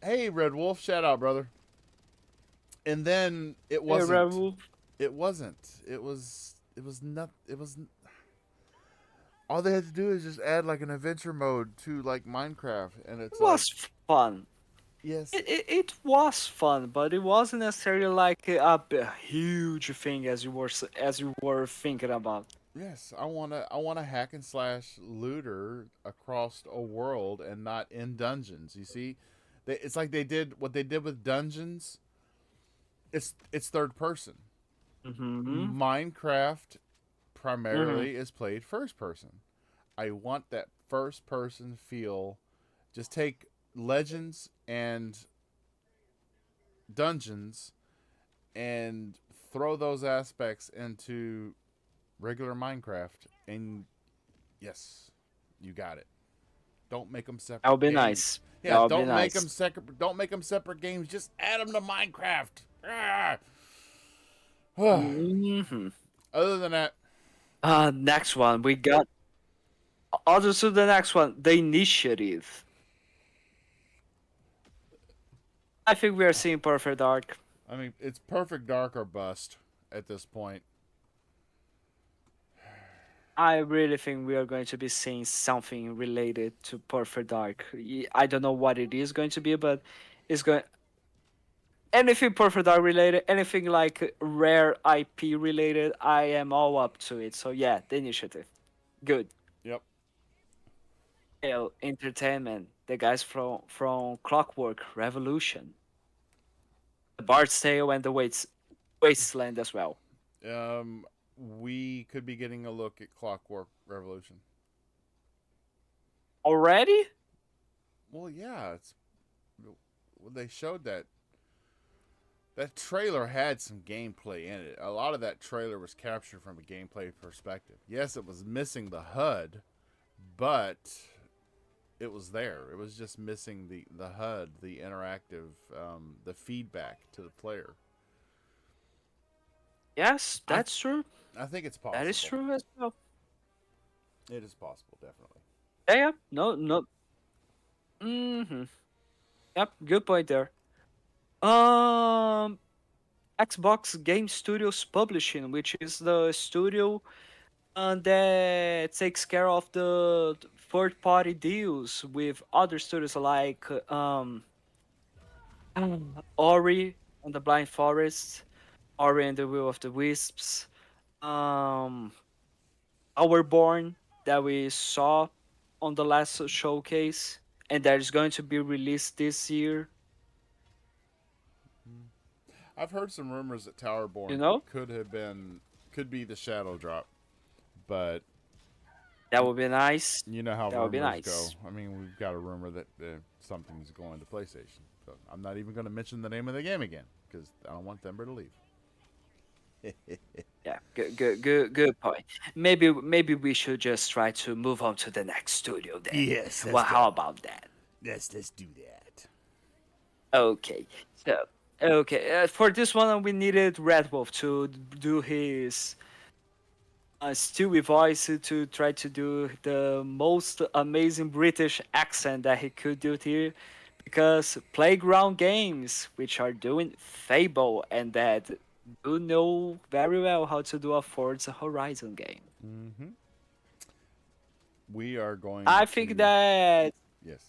Hey, Red Wolf, shout out, brother. And then it Hey, wasn't. Raoul. It wasn't. It was. It was not. It was. All they had to do is just add like an adventure mode to like Minecraft, and It it's like, was fun. yes, It was fun, but it wasn't necessarily like a huge thing as you were thinking about. yes. I want a hack and slash looter across a world and not in dungeons. You see, it's like they did what they did with dungeons. It's third person. Mm-hmm. Minecraft Mm-hmm. primarily is played first person. I want that first person feel. Just take Legends and Dungeons and throw those aspects into regular Minecraft, and yes, you got it. Don't make them That separate would be games. nice. That Yeah, would be nice. Don't make them separate games. Just add them to Minecraft. Ah. Hmm. Other than that, Next one we got. Other to the next one, the initiative. I think we are seeing Perfect Dark. I mean, it's Perfect Dark or bust at this point. I really think we are going to be seeing something related to Perfect Dark. I don't know what it is going to be, but it's going anything Perfect Dark related, anything like rare IP related. I am all up to it. So yeah, the initiative, good. Yep. Entertainment, the guys from Clockwork Revolution, the Bard's Tale, and the Wasteland as well. We could be getting a look at Clockwork Revolution. Already? Well, yeah, it's. Well, they showed that trailer had some gameplay in it. A lot of that trailer was captured from a gameplay perspective. Yes, it was missing the HUD, but it was there. It was just missing the HUD, the interactive, the feedback to the player. Yes, I that's true. I think it's That is possible. true as well. It is possible, definitely. Yeah, yeah. No, no. Mm-hmm. Yep, good point there. Um, Xbox Game Studios Publishing, which is the studio that takes care of the third-party deals with other studios like Ori and the Blind Forest, Ori and the Will of the Wisps, um, Born that we saw on the last showcase, and that is going to be released this year. I've heard some rumors that You Towerborn know, could be the Shadow Drop, but that would be nice. you know how That would be rumors go. nice. I mean, we've got a rumor that something's going to PlayStation. So I'm not even going to mention the name of the game again because I don't want Denver to leave. Yeah, good point. Maybe we should just try to move on to the next studio then. Yes, Well, how about that? let's do that. Okay, so okay, for this one we needed Red Wolf to do his Stewie voice to try to do the most amazing British accent that he could do here, because Playground Games, which are doing Fable and that do know very well how to do a Forza Horizon game. Mm-hmm. We are going I to. think that Yes.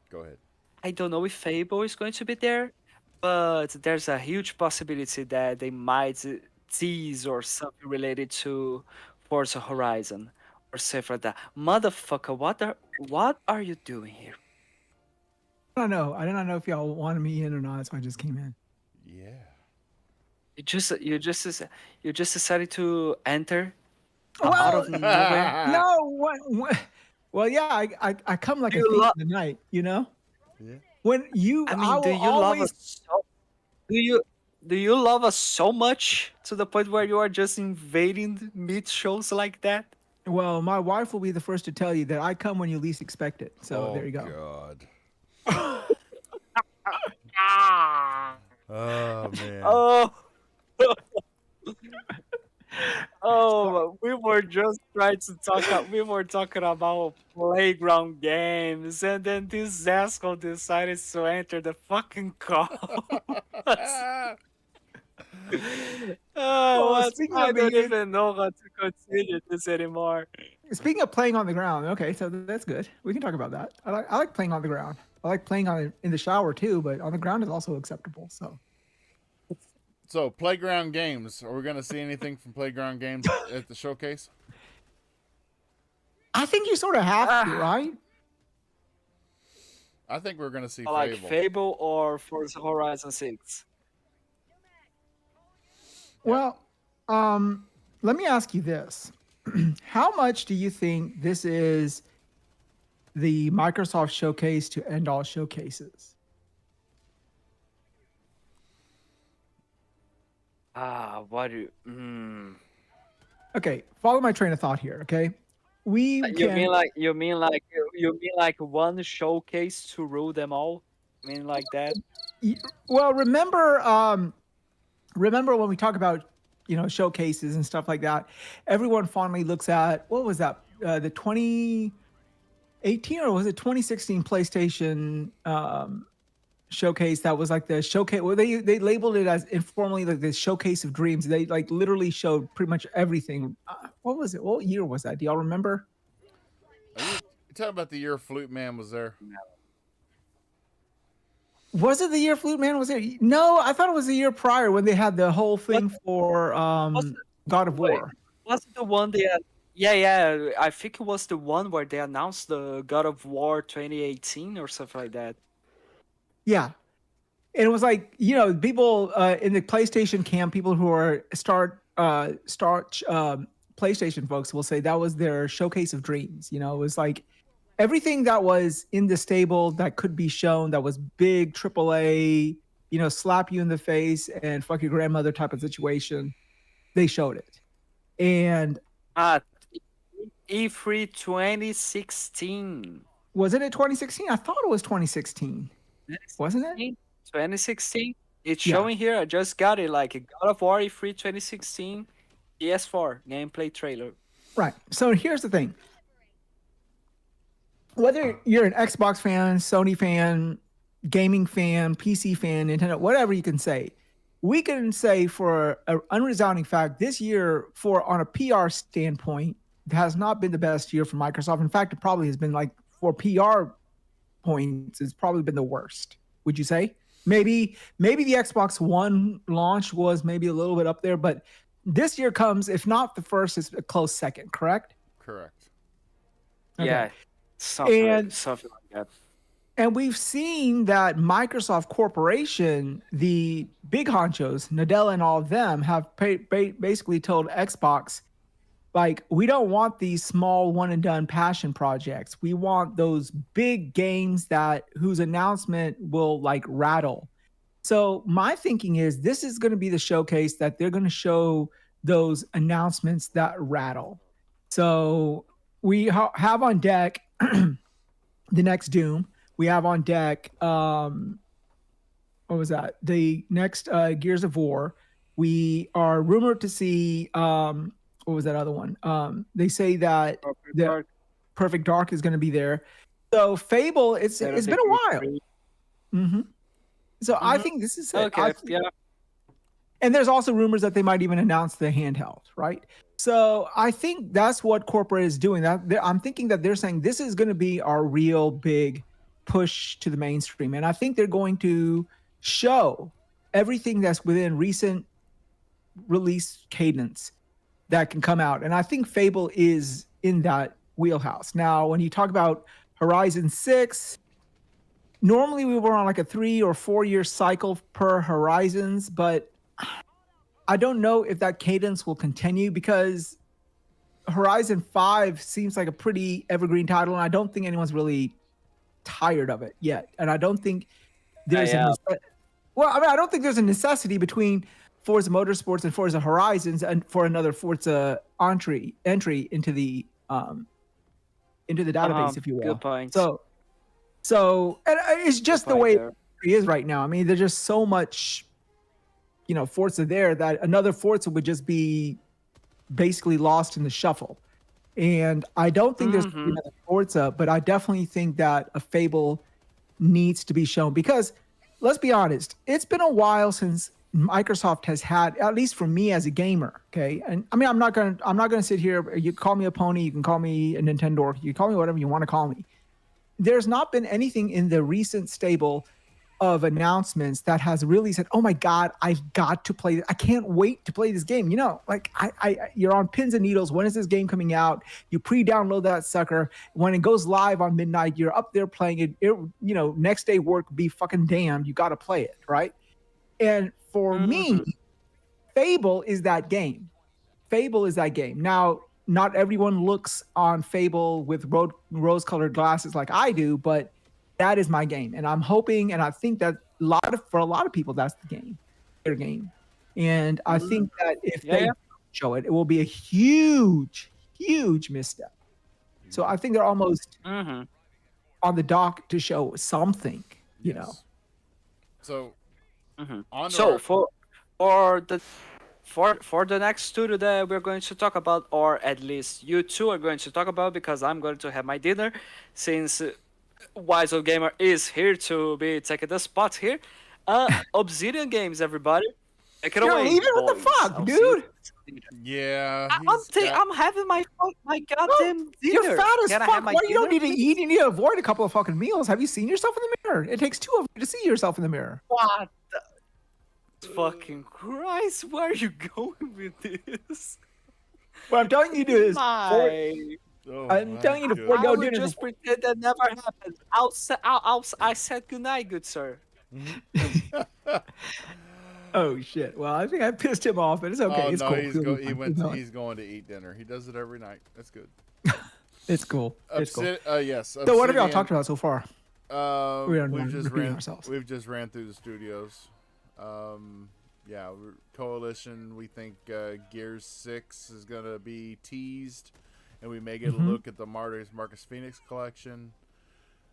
Go ahead. I don't know if Fable is going to be there, but there's a huge possibility that they might tease or something related to Forza Horizon or stuff like that. Motherfucker, what are you doing here? I don't know. I did not know if y'all wanted me in or not, so I just came in. Yeah. You just decided to enter out Well, of nowhere. no. What? Well, yeah. I come like a You thief lo- in the night. You know, Yeah. when you, I I mean, do will you love always. us so? Do you love us so much to the point where you are just invading mid shows like that? Well, my wife will be the first to tell you that I come when you least expect it. So there you go. God. Ah. Oh man. Oh, oh, we were just trying to talk. We were talking about playground games, and then this asshole decided to enter the fucking call. Oh, Well, what? speaking I of don't being, even know how to continue this anymore. speaking of playing on the ground, okay, so that's good. We can talk about that. I like playing on the ground. I like playing on in the shower too, but on the ground is also acceptable. So, Playground Games. Are we going to see anything from Playground Games at the showcase? I think you sort of have to, Ah. right? I think we're going to see Like Fable. Fable or Forza Horizon 6. Well, let me ask you this. How much do you think this is the Microsoft showcase to end all showcases? What do you? Okay, follow my train of thought here, okay? We You mean can like one showcase to rule them all? I mean like that? well, remember when we talk about, showcases and stuff like that, everyone fondly looks at, what was that? The 2018 or was it 2016 PlayStation showcase that was like the showcase. Well, they labeled it as informally like the showcase of dreams. They like literally showed pretty much everything. What was it? What year was that? Do y'all remember? Are you talking about the year Flute Man was there? Was it the year Flute Man was there? No, I thought it was the year prior when they had the whole thing for God of War. Was it the one they had? Yeah, I think it was the one where they announced the God of War 2018 or something like that. Yeah. And it was like, people in the PlayStation camp, people who are start PlayStation folks will say that was their showcase of dreams. It was like everything that was in the stable that could be shown that was big AAA slap you in the face and fuck your grandmother type of situation. They showed it. And Ah, E3 2016. wasn't it 2016? I thought it was 2016. Wasn't it? 2016. It's Yeah. showing here. I just got it. Like God of War E3 2016 PS4 gameplay trailer. Right. So here's the thing. Whether you're an Xbox fan, Sony fan, gaming fan, PC fan, Nintendo, whatever you can say, we can say for an unresounding fact, this year, on a PR standpoint, has not been the best year for Microsoft. In fact, it probably has been like, for PR points, it's probably been the worst. Would you say? Maybe the Xbox One launch was maybe a little bit up there, but this year comes, if not the first, it's a close second. Correct? Correct. Okay. Yeah, something And- like that. And we've seen that Microsoft Corporation, the big honchos, Nadella and all of them, have basically told Xbox, like, we don't want these small one and done passion projects. We want those big games whose announcement will like rattle. So my thinking is this is going to be the showcase that they're going to show those announcements that rattle. So we have on deck the next Doom. We have on deck, what was that? The next Gears of War. We are rumored to see, what was that other one? They say that Perfect Dark is going to be there. So Fable, it's been a while. Mm-hmm. So I think this is it. Okay, yeah. And there's also rumors that they might even announce the handheld, right? So I think that's what corporate is doing. I'm thinking that they're saying this is going to be our real big push to the mainstream. And I think they're going to show everything that's within recent release cadence that can come out. And I think Fable is in that wheelhouse. Now, when you talk about Horizon 6, normally we were on like a 3 or 4 year cycle per Horizons, but I don't know if that cadence will continue because Horizon 5 seems like a pretty evergreen title, and I don't think anyone's really tired of it yet. And I don't think there's I don't think there's a necessity between Forza Motorsports and Forza Horizons and for another Forza entry into the database, if you will. Good point. So and it's just Good the point way there. it is right now. I mean, there's just so much, Forza there that another Forza would just be basically lost in the shuffle. And I don't think there's gonna be another Forza, but I definitely think that a Fable needs to be shown because let's be honest, it's been a while since Microsoft has had, at least for me as a gamer, okay? And I mean, I'm not gonna sit here. You call me a pony, you can call me a Nintendo, you call me whatever you want to call me. There's not been anything in the recent stable of announcements that has really said, "Oh my God, I've got to play. I can't wait to play this game." Like you're on pins and needles. When is this game coming out? You pre-download that sucker. When it goes live on midnight, you're up there playing it. Next day work, be fucking damned. You got to play it, right? And for me, Fable is that game. Fable is that game. Now, not everyone looks on Fable with rose-colored glasses like I do, but that is my game, and I'm hoping, and I think that for a lot of people, that's their game, and I think that if they show it, it will be a huge, huge misstep. So I think they're almost on the dock to show something, Yes. So, on So our- for the next studio that we're going to talk about, or at least you two are going to talk about, because I'm going to have my dinner, since Wiseau Gamer is here to be taking the spot here. Obsidian Games, everybody. Take it You're away, leaving? What the boys. fuck, I'll see dude? you. yeah, I'm having my goddamn dinner. You're fat as Can I fuck. have my Why you don't dinner, need to please? eat? You need to avoid a couple of fucking meals. Have you seen yourself in the mirror? It takes two of you to see yourself in the mirror. What the fucking Christ? Where are you going with this? What I'm telling you to do is, Oh, I'm my telling you to goodness. forego I would dinner. just pretend that never happened. I said goodnight, good sir. Oh shit! Well, I think I pissed him off, but it's okay. Oh It's no, cool. he's going to eat dinner. He does it every night. That's good. It's cool. It's cool. Yes. So what have y'all talked about so far? We're We've just repeating ran. ourselves. We've just ran through the studios. Yeah, Coalition. We think Gears 6 is gonna be teased, and we may get a Mm-hmm. look at the Marcus Phoenix collection.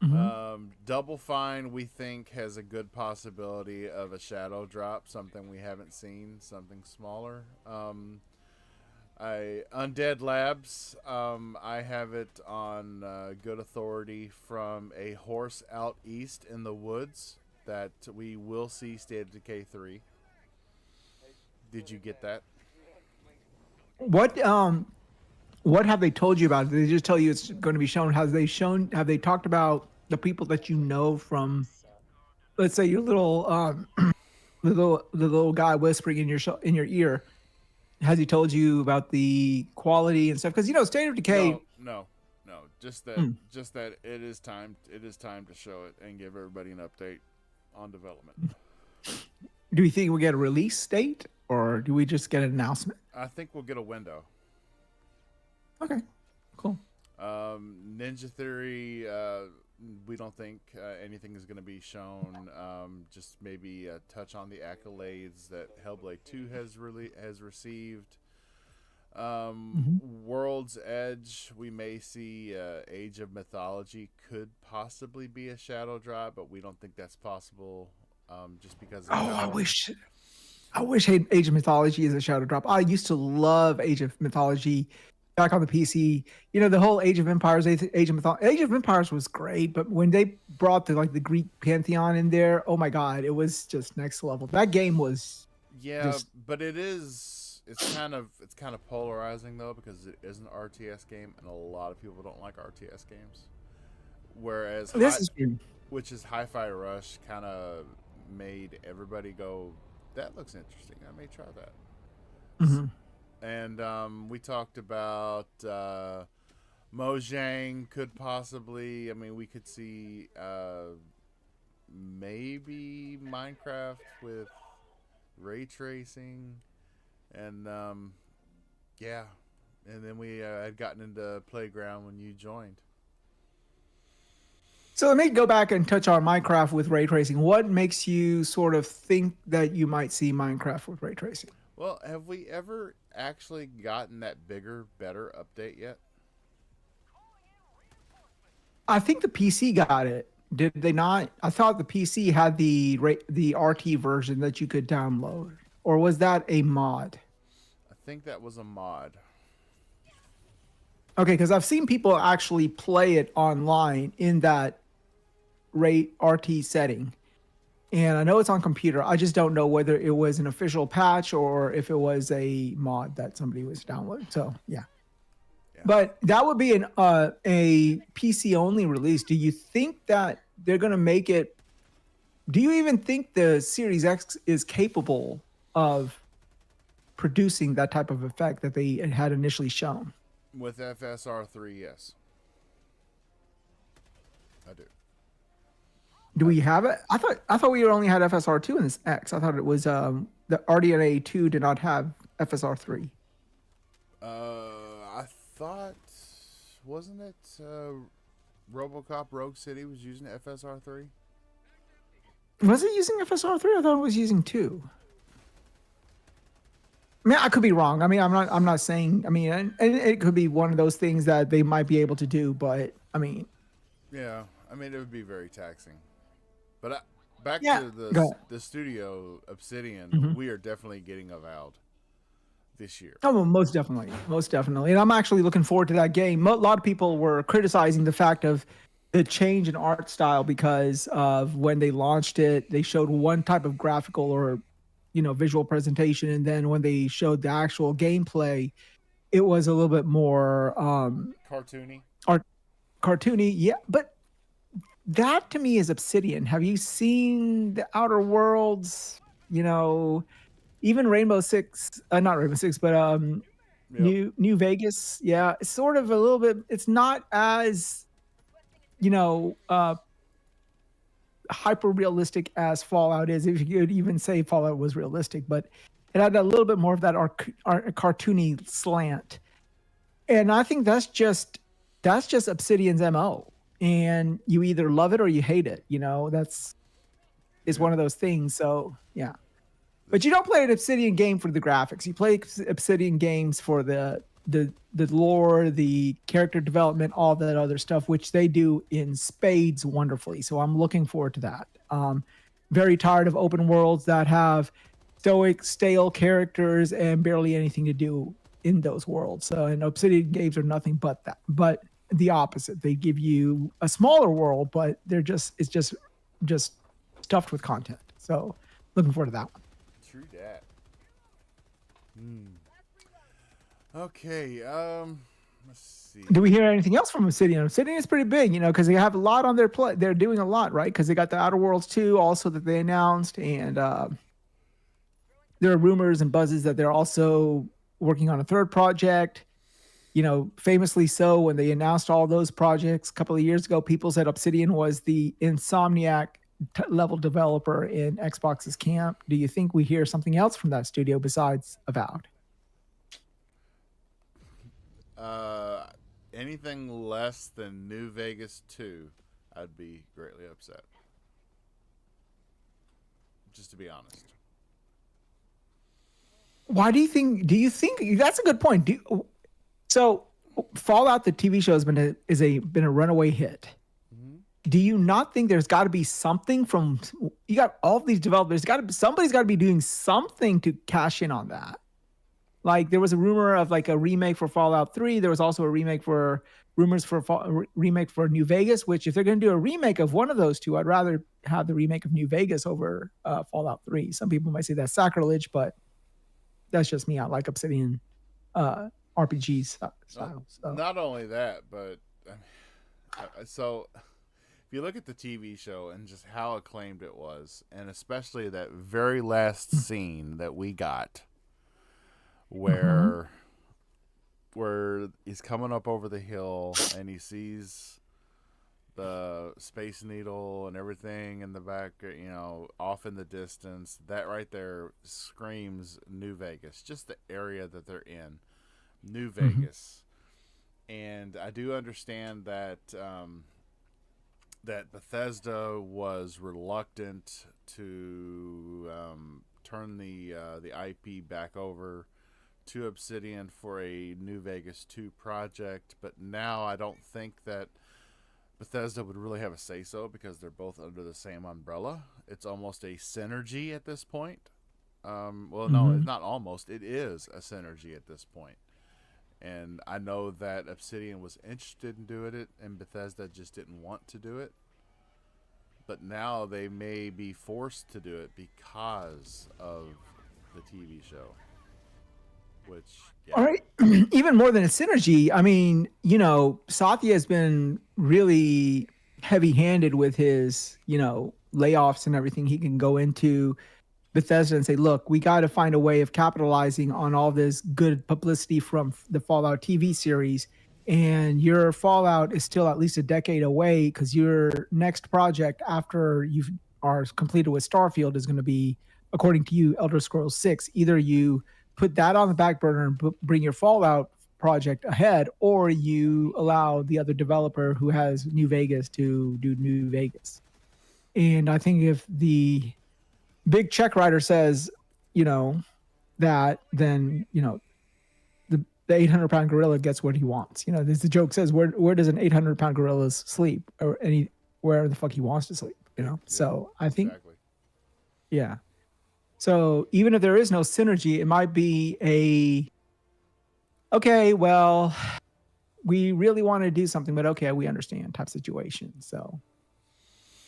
Mm-hmm. Double Fine, we think, has a good possibility of a shadow drop, something we haven't seen, something smaller. Undead Labs, I have it on good authority from a horse out east in the woods that we will see State of Decay 3. Did you get that? What have they told you about it? Did they just tell you it's going to be shown? Have they talked about the people that you know from, let's say, your little the little guy whispering in in your ear? Has he told you about the quality and stuff? Because State of Decay. No. Just that, Hmm. it is time. It is time to show it and give everybody an update on development. Do we think we get a release date, or do we just get an announcement? I think we'll get a window. Okay, cool. Ninja Theory, we don't think anything is going to be shown. Just maybe a touch on the accolades that Hellblade 2 has received. World's Edge, we may see Age of Mythology could possibly be a shadow drop, but we don't think that's possible. Just because. Oh, I wish Age of Mythology is a shadow drop. I used to love Age of Mythology back on the PC. The whole Age of Empires, Age of Empires was great, but when they brought the Greek pantheon in there, oh my god, it was just next level. That game was but it's kind of polarizing though, because it is an RTS game and a lot of people don't like RTS games. Whereas which is Hi-Fi Rush kind of made everybody go, that looks interesting, I may try that. Mm-hmm. And we talked about Mojang could possibly, we could see maybe Minecraft with ray tracing, and yeah, and then we had gotten into Playground when you joined. So let me go back and touch on Minecraft with ray tracing. What makes you sort of think that you might see Minecraft with ray tracing? Well, have we ever actually gotten that bigger, better update yet? I think the PC got it. Did they not? I thought the PC had the RT version that you could download, or was that a mod? I think that was a mod. Okay, because I've seen people actually play it online in that RT setting, and I know it's on computer. I just don't know whether it was an official patch or if it was a mod that somebody was downloading. So yeah. But that would be a PC only release. Do you think that they're going to make it? Do you even think the Series X is capable of producing that type of effect that they had initially shown? With FSR3, yes. I do. Do we have it? I thought we only had FSR2 in this X. I thought it was the RDNA 2 did not have FSR3. I thought, wasn't it RoboCop Rogue City was using FSR3? Was it using FSR3? I thought it was using 2. I mean, I could be wrong. I mean, I'm not saying. I mean, and it could be one of those things that they might be able to do. But I mean, yeah. I mean, it would be very taxing. But back Yeah, to the studio Obsidian, we are definitely getting Avowed this year. oh, well, most definitely, and I'm actually looking forward to that game. A lot of people were criticizing the fact of the change in art style because of when they launched it. They showed one type of graphical or visual presentation, and then when they showed the actual gameplay, it was a little bit more Cartoony. Cartoony. Yeah, but that to me is Obsidian. Have you seen the Outer Worlds? Even Rainbow Six, not Rainbow Six, but Yep. New Vegas. Yeah, it's sort of a little bit. It's not as hyper realistic as Fallout is, if you could even say Fallout was realistic, but it had a little bit more of that cartoony slant. And I think that's just Obsidian's MO. And you either love it or you hate it. It's one of those things. So yeah. But you don't play an Obsidian game for the graphics. You play Obsidian games for the lore, the character development, all that other stuff, which they do in spades wonderfully. So I'm looking forward to that. Very tired of open worlds that have stoic, stale characters and barely anything to do in those worlds. So, and Obsidian games are nothing but that. But the opposite. They give you a smaller world, but it's just stuffed with content. So looking forward to that one. True that. Okay, let's see. Do we hear anything else from Obsidian? Obsidian is pretty big, because they have a lot on their plate. They're doing a lot, right? Because they got the Outer Worlds 2 also that they announced, and there are rumors and buzzes that they're also working on a third project. Famously so, when they announced all those projects a couple of years ago, people said Obsidian was the Insomniac level developer in Xbox's camp. Do you think we hear something else from that studio besides Avowed? Anything less than New Vegas 2, I'd be greatly upset. Just to be honest. Why do you think that's a good point? So Fallout, the TV show, has been a runaway hit. Mm-hmm. Do you not think there's got to be something from, you got all these developers, somebody's got to be doing something to cash in on that? Like, there was a rumor of like a remake for Fallout 3. There was also rumors for remake for New Vegas, which if they're going to do a remake of one of those two, I'd rather have the remake of New Vegas over Fallout 3. Some people might say that's sacrilege, but that's just me. I like Obsidian RPGs style. So. Not only that, but so if you look at the TV show and just how acclaimed it was, and especially that very last scene that we got, where he's coming up over the hill and he sees the Space Needle and everything in the back, off in the distance, that right there screams New Vegas, just the area that they're in. New Vegas. And I do understand that that Bethesda was reluctant to turn the IP back over to Obsidian for a New Vegas 2 project, but now I don't think that Bethesda would really have a say-so because they're both under the same umbrella. It's almost a synergy at this point. No, it's not almost. It is a synergy at this point. And I know that Obsidian was interested in doing it, and Bethesda just didn't want to do it. But now they may be forced to do it because of the TV show. Which, yeah. All right. Even more than a synergy, I mean, Satya has been really heavy-handed with his, layoffs and everything. He can go into Bethesda and say, look, we got to find a way of capitalizing on all this good publicity from the Fallout TV series. And your Fallout is still at least a decade away because your next project after you are completed with Starfield is going to be, according to you, Elder Scrolls 6. Either you put that on the back burner and bring your Fallout project ahead, or you allow the other developer who has New Vegas to do New Vegas. And I think if the big check writer says, that, then, the 800-pound gorilla gets what he wants. As the joke says, where does an 800-pound gorilla sleep, or where the fuck he wants to sleep, Yeah, so I think, exactly. Yeah. So even if there is no synergy, it might be okay, well, we really want to do something, but okay, we understand type situation. So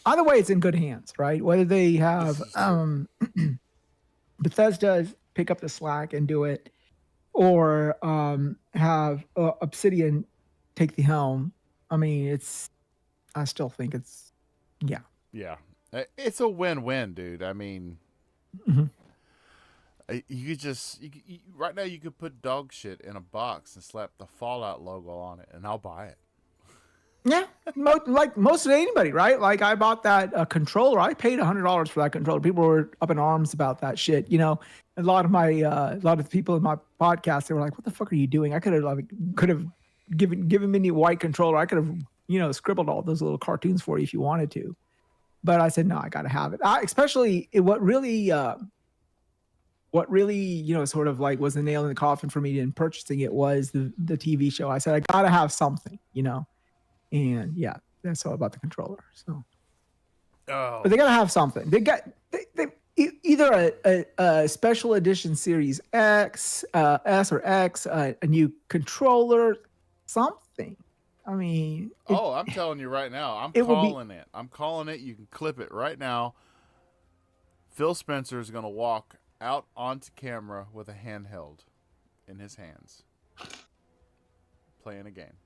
either way, it's in good hands, right? Whether they have Bethesda pick up the slack and do it, or have Obsidian take the helm. I mean, I still think it's, yeah. Yeah. It's a win-win, dude. I mean, you right now you could put dog shit in a box and slap the Fallout logo on it, and I'll buy it. Yeah, like most of anybody, right? Like, I bought that controller. I paid $100 for that controller. People were up in arms about that shit. A lot of the people in my podcast, they were like, "What the fuck are you doing?" I could have given me a white controller. I could have scribbled all those little cartoons for you if you wanted to. But I said, no, I got to have it. Especially what really what really, sort of like was the nail in the coffin for me in purchasing it was the TV show. I said I gotta have something, and yeah, that's all about the controller. So, Oh, but they gotta have something. They either a special edition Series X, S or X, a new controller, something. I mean, I'm telling you right now, I'm it will be. calling it. I'm calling it. You can clip it right now. Phil Spencer is going to walk out onto camera with a handheld in his hands, playing a game.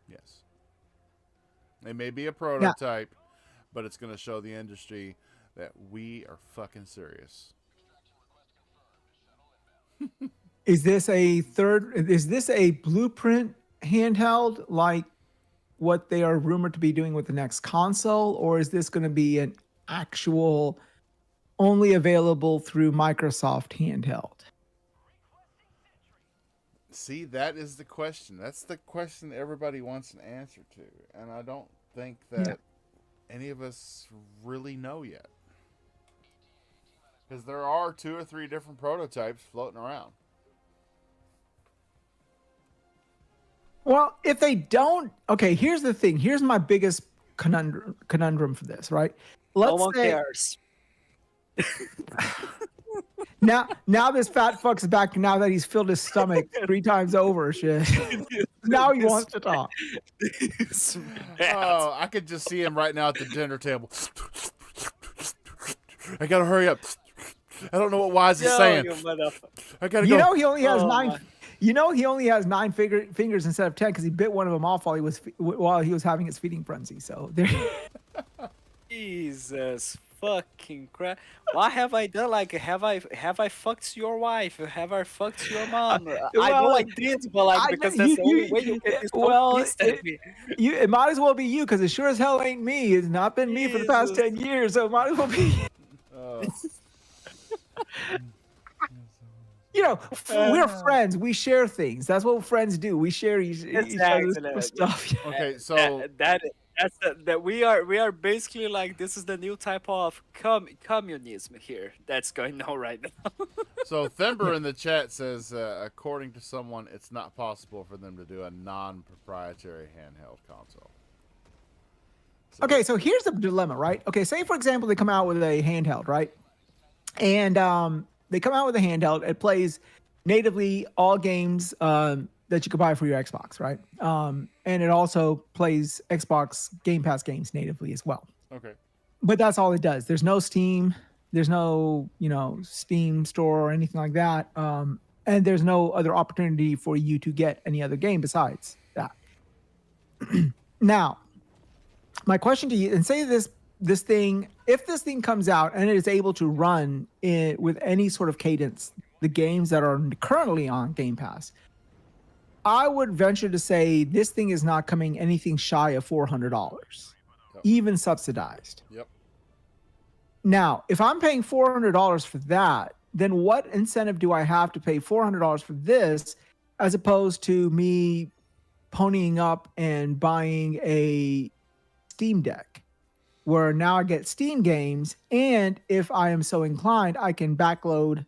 Yes. It may be a prototype, but it's going to show the industry that we are fucking serious. Is this a blueprint handheld like what they are rumored to be doing with the next console, or is this going to be an actual only available through Microsoft handheld? See, that is the question. That's the question everybody wants an answer to. And I don't think that any of us really know yet. Because there are 2 or 3 different prototypes floating around. Well, if they don't, okay, here's the thing. Here's my biggest conundrum for this, right? No one cares. Now this fat fuck's back. Now that he's filled his stomach 3 times over, shit. Now he wants to talk. Oh, I could just see him right now at the dinner table. I gotta hurry up. I don't know what Wise is saying. I gotta go. He only has 9. He only has 9 fingers instead of 10 because he bit one of them off while he was having his feeding frenzy. So there. Jesus fucking crap! What have I done? Like, have I fucked your wife? Have I fucked your mom? I know I did, but like because that's the only way you can be so pissed at me. It might as well be you because it sure as hell ain't me. It's not been me for the past 10 years, so it might as well be. We're friends. We share things. That's what friends do. We share each other's stuff. Okay, so that we are basically like, this is the new type of communism here that's going on right now. So Thember in the chat says, according to someone, it's not possible for them to do a non-proprietary handheld console. Okay, so here's the dilemma, right? Okay, say for example they come out with a handheld, right? And they come out with a handheld. It plays natively all games that you could buy for your Xbox, right? And it also plays Xbox Game Pass games natively as well. Okay. But that's all it does. There's no Steam. There's no, Steam store or anything like that. And there's no other opportunity for you to get any other game besides that. Now, my question to you, and say this thing, if this thing comes out and it is able to run with any sort of cadence, the games that are currently on Game Pass, I would venture to say this thing is not coming anything shy of $400, even subsidized. Yep. Now, if I'm paying $400 for that, then what incentive do I have to pay $400 for this as opposed to me ponying up and buying a Steam Deck, where now I get Steam games, and if I am so inclined, I can backload,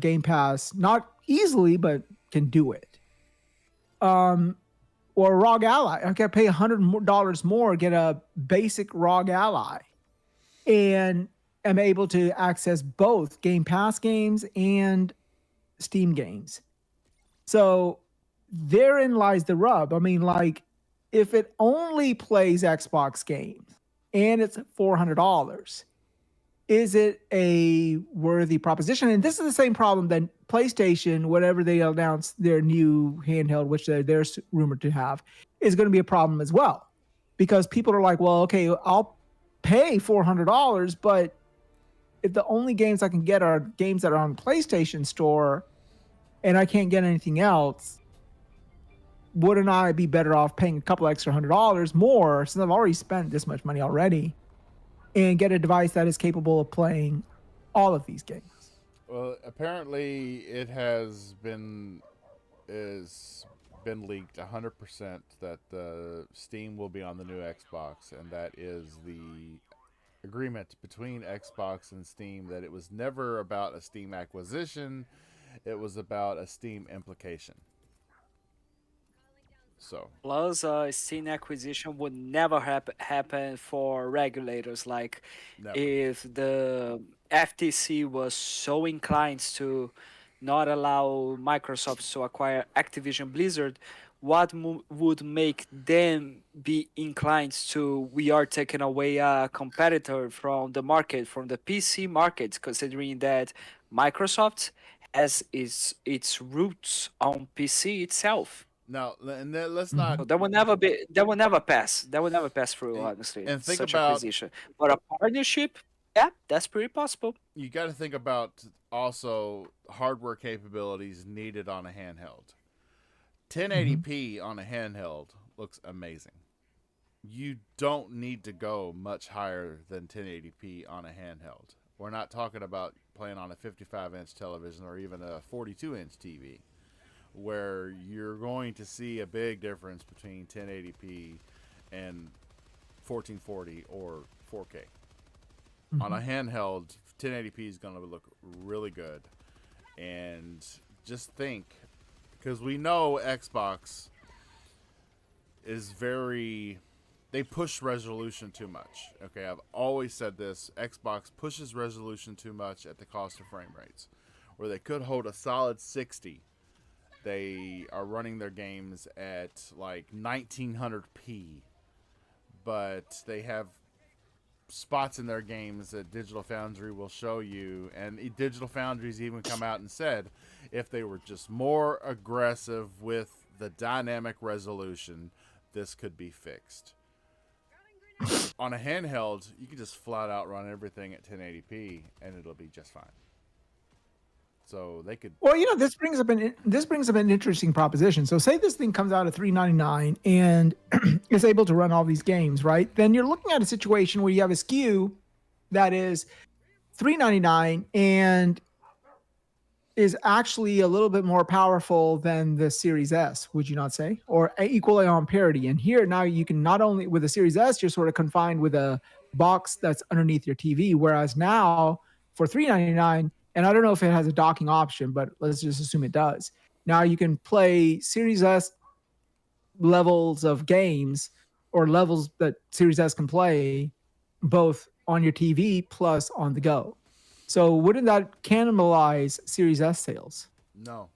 Game Pass, not easily, but can do it. Or ROG Ally, I can pay $100 more, get a basic ROG Ally, and am able to access both Game Pass games and Steam games. So therein lies the rub. I mean, like, if it only plays Xbox games and it's $400, is it a worthy proposition? And this is the same problem that PlayStation, whenever they announce their new handheld, which they're rumored to have, is going to be a problem as well. Because people are like, well, okay, I'll pay $400, but if the only games I can get are games that are on the PlayStation Store and I can't get anything else, wouldn't I be better off paying a couple extra $100 more, since I've already spent this much money already, and get a device that is capable of playing all of these games? Well, apparently it has been leaked 100% that Steam will be on the new Xbox, and that is the agreement between Xbox and Steam that it was never about a Steam acquisition, it was about a Steam implication. So, Plus, Steam acquisition would never happen for regulators. Like, never. if the FTC was so inclined to not allow Microsoft to acquire Activision Blizzard, what would make them be inclined to we are taking away a competitor from the market, from the PC market, considering that Microsoft has its roots on PC itself. Now, and then let's Mhm. not. So that will never pass. That will never pass through, honestly, And think such about, acquisition. But a partnership, yeah, that's pretty possible. you got to think about also hardware capabilities needed on a handheld. Mhm. 1080p on a handheld looks amazing. You don't need to go much higher than 1080p on a handheld. We're not talking about playing on a 55-inch television or even a 42-inch TV, where you're going to see a big difference between 1080p and 1440 or 4K. On a Mhm. handheld, 1080p is going to look really good. And just think, because we know Xbox is very, they push resolution too much. Okay, I've always said this. Xbox pushes resolution too much at the cost of frame rates. Where they could hold a solid 60, they are running their games at like 1900p, but they have spots in their games that Digital Foundry will show you, and Digital Foundry's even come out and said if they were just more aggressive with the dynamic resolution, this could be fixed. On a handheld, you can just flat out run everything at 1080p and it'll be just fine. So they could. Well, this brings up an interesting proposition. So, say this thing comes out at $399 and is able to run all these games, right? Then you're looking at a situation where you have a SKU that is $399 and is actually a little bit more powerful than the Series S, would you not say? Or equally on parity. And here now you can not only with the Series S, you're sort of confined with a box that's underneath your TV. Whereas now for $399, and I don't know if it has a docking option, but let's just assume it does. Now you can play Series S levels of games or levels that Series S can play both on your TV plus on the go. So wouldn't that cannibalize Series S sales? No.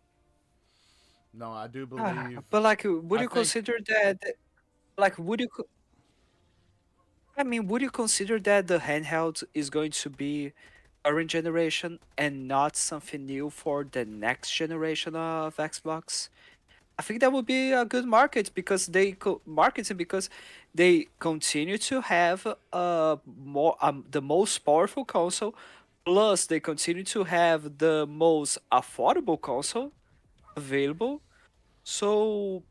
No, I do believe. But like, would I you think. consider that? Like, I mean, would you consider that the handheld is going to be current generation and not something new for the next generation of Xbox? I think that would be a good market because marketing because they continue to have the most powerful console, plus they continue to have the most affordable console available. So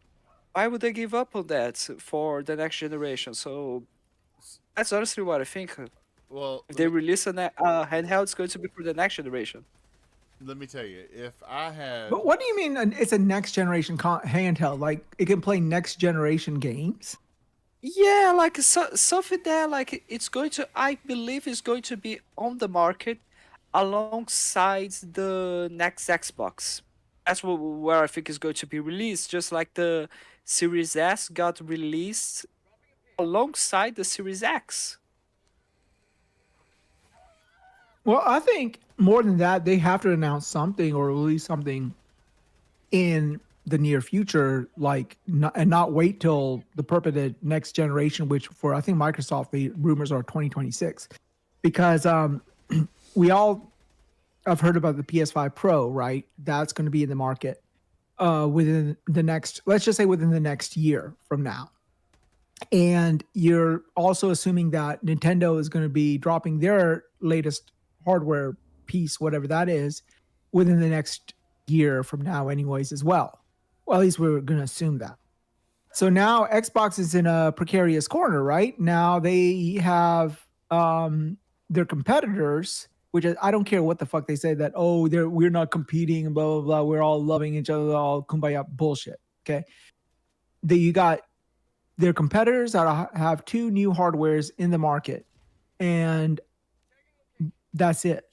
why would they give up on that for the next generation? So that's honestly what I think. Well, If they release a handheld, it's going to be for the next generation. let me tell you. If I had, But what do you mean it's a next generation handheld? Like it can play next generation games? Yeah, like something that like it's going to, I believe, is going to be on the market alongside the next Xbox. That's where I think is going to be released. Just like the Series S got released alongside the Series X. Well, I think more than that, they have to announce something or release something in the near future, like and not wait till the purported next generation, which for I think Microsoft the rumors are 2026, because we all have heard about the PS5 Pro, right? That's going to be in the market within the next, let's just say within the next year from now. And you're also assuming that Nintendo is going to be dropping their latest hardware piece, whatever that is, within the next year from now, anyways, as well. Well, at least we're going to assume that. So now Xbox is in a precarious corner, right? Now they have their competitors, which I don't care what the fuck they say that, oh, we're not competing and blah blah blah. We're all loving each other, all kumbaya bullshit. Okay. You got their competitors that have two new hardwares in the market, and that's it.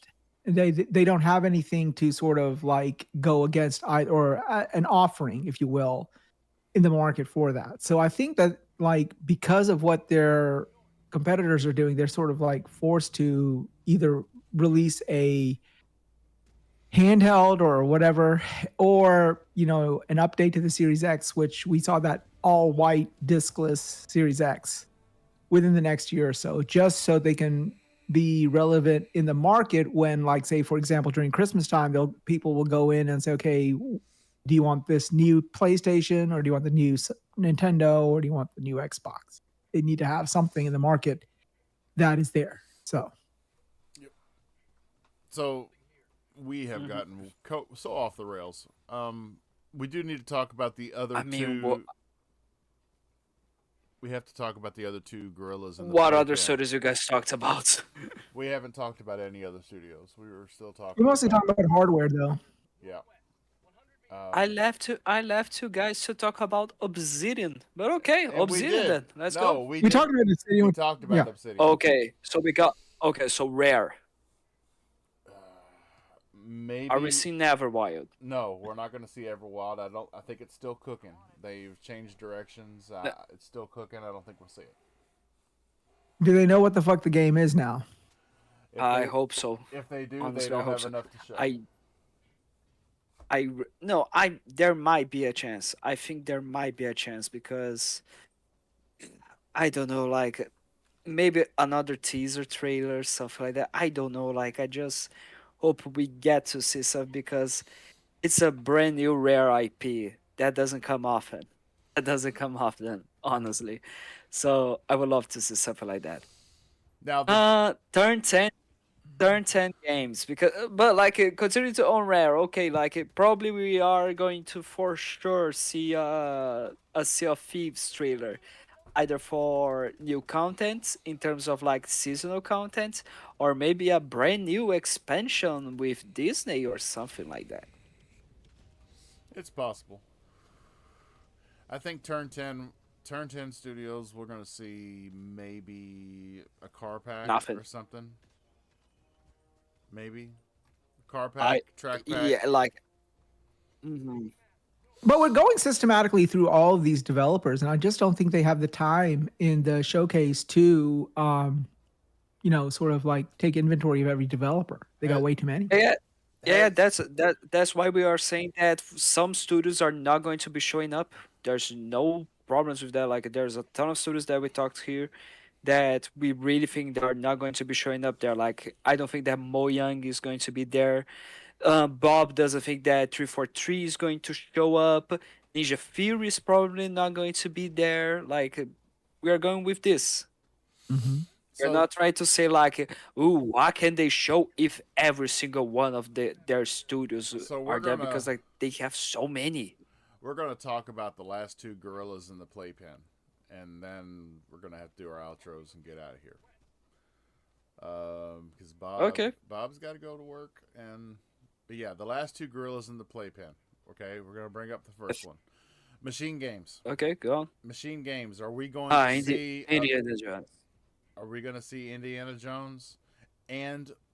They don't have anything to sort of like go against either, or an offering, if you will, in the market for that. So I think that like because of what their competitors are doing, they're sort of like forced to either release a handheld or whatever, or an update to the Series X, which we saw that all white diskless Series X within the next year or so, just so they can be relevant in the market when, like, say, for example, during Christmas time, people will go in and say, okay, do you want this new PlayStation, or do you want the new Nintendo, or do you want the new Xbox? They need to have something in the market that is there. So we have gotten so off the rails. We do need to talk about the other I mean, two. We have to talk about the other two gorillas. In the what other playpen. studios you guys talked about? We haven't talked about any other studios. We were still talking. we're mostly talking about hardware, though. Yeah. I left you guys to talk about Obsidian, but okay, Obsidian then. Let's go. We talked about Obsidian. We talked about Obsidian. Okay, so Rare. Maybe. Are we seeing Everwild? No, we're not going to see Everwild. I think it's still cooking. They've changed directions. It's still cooking. I don't think we'll see it. Do they know what the fuck the game is now? I hope so. If they do, honestly, they don't have enough to show. There might be a chance. I think there might be a chance because I don't know, like maybe another teaser trailer, stuff like that. I don't know. Like I just hope we get to see stuff because it's a brand new Rare IP that doesn't come often. Honestly. So I would love to see something like that. Now, turn 10 games but like considering to own Rare, okay, like probably we are going to for sure see a Sea of Thieves trailer, either for new content in terms of like seasonal content, or maybe a brand new expansion with Disney or something like that. it's possible. I think Turn 10 Studios, we're going to see maybe a car pack Nothing. or something. Maybe car pack, track pack. Yeah, like. Mm-hmm. But we're going systematically through all of these developers, and I just don't think they have the time in the showcase to, sort of like take inventory of every developer. They got way too many. Yeah, that's why we are saying that some studios are not going to be showing up. There's no problems with that. Like there's a ton of studios that we talked here that we really think they are not going to be showing up there. Like I don't think that Mo Young is going to be there. Bob doesn't think that 343 is going to show up. Ninja Fury is probably not going to be there. Like we are going with this. Mm-hmm. We're not trying to say like, ooh, what can they show if every single one of their studios are there, because like they have so many. We're going to talk about the last two gorillas in the playpen, and then we're going to have to do our outros and get out of here. Because Bob's got to go to work, but yeah, the last two gorillas in the playpen. Okay, we're going to bring up the first one. Machine Games. Okay, go on. Machine Games. Are we going to see Indiana Jones? Are we going to see Indiana Jones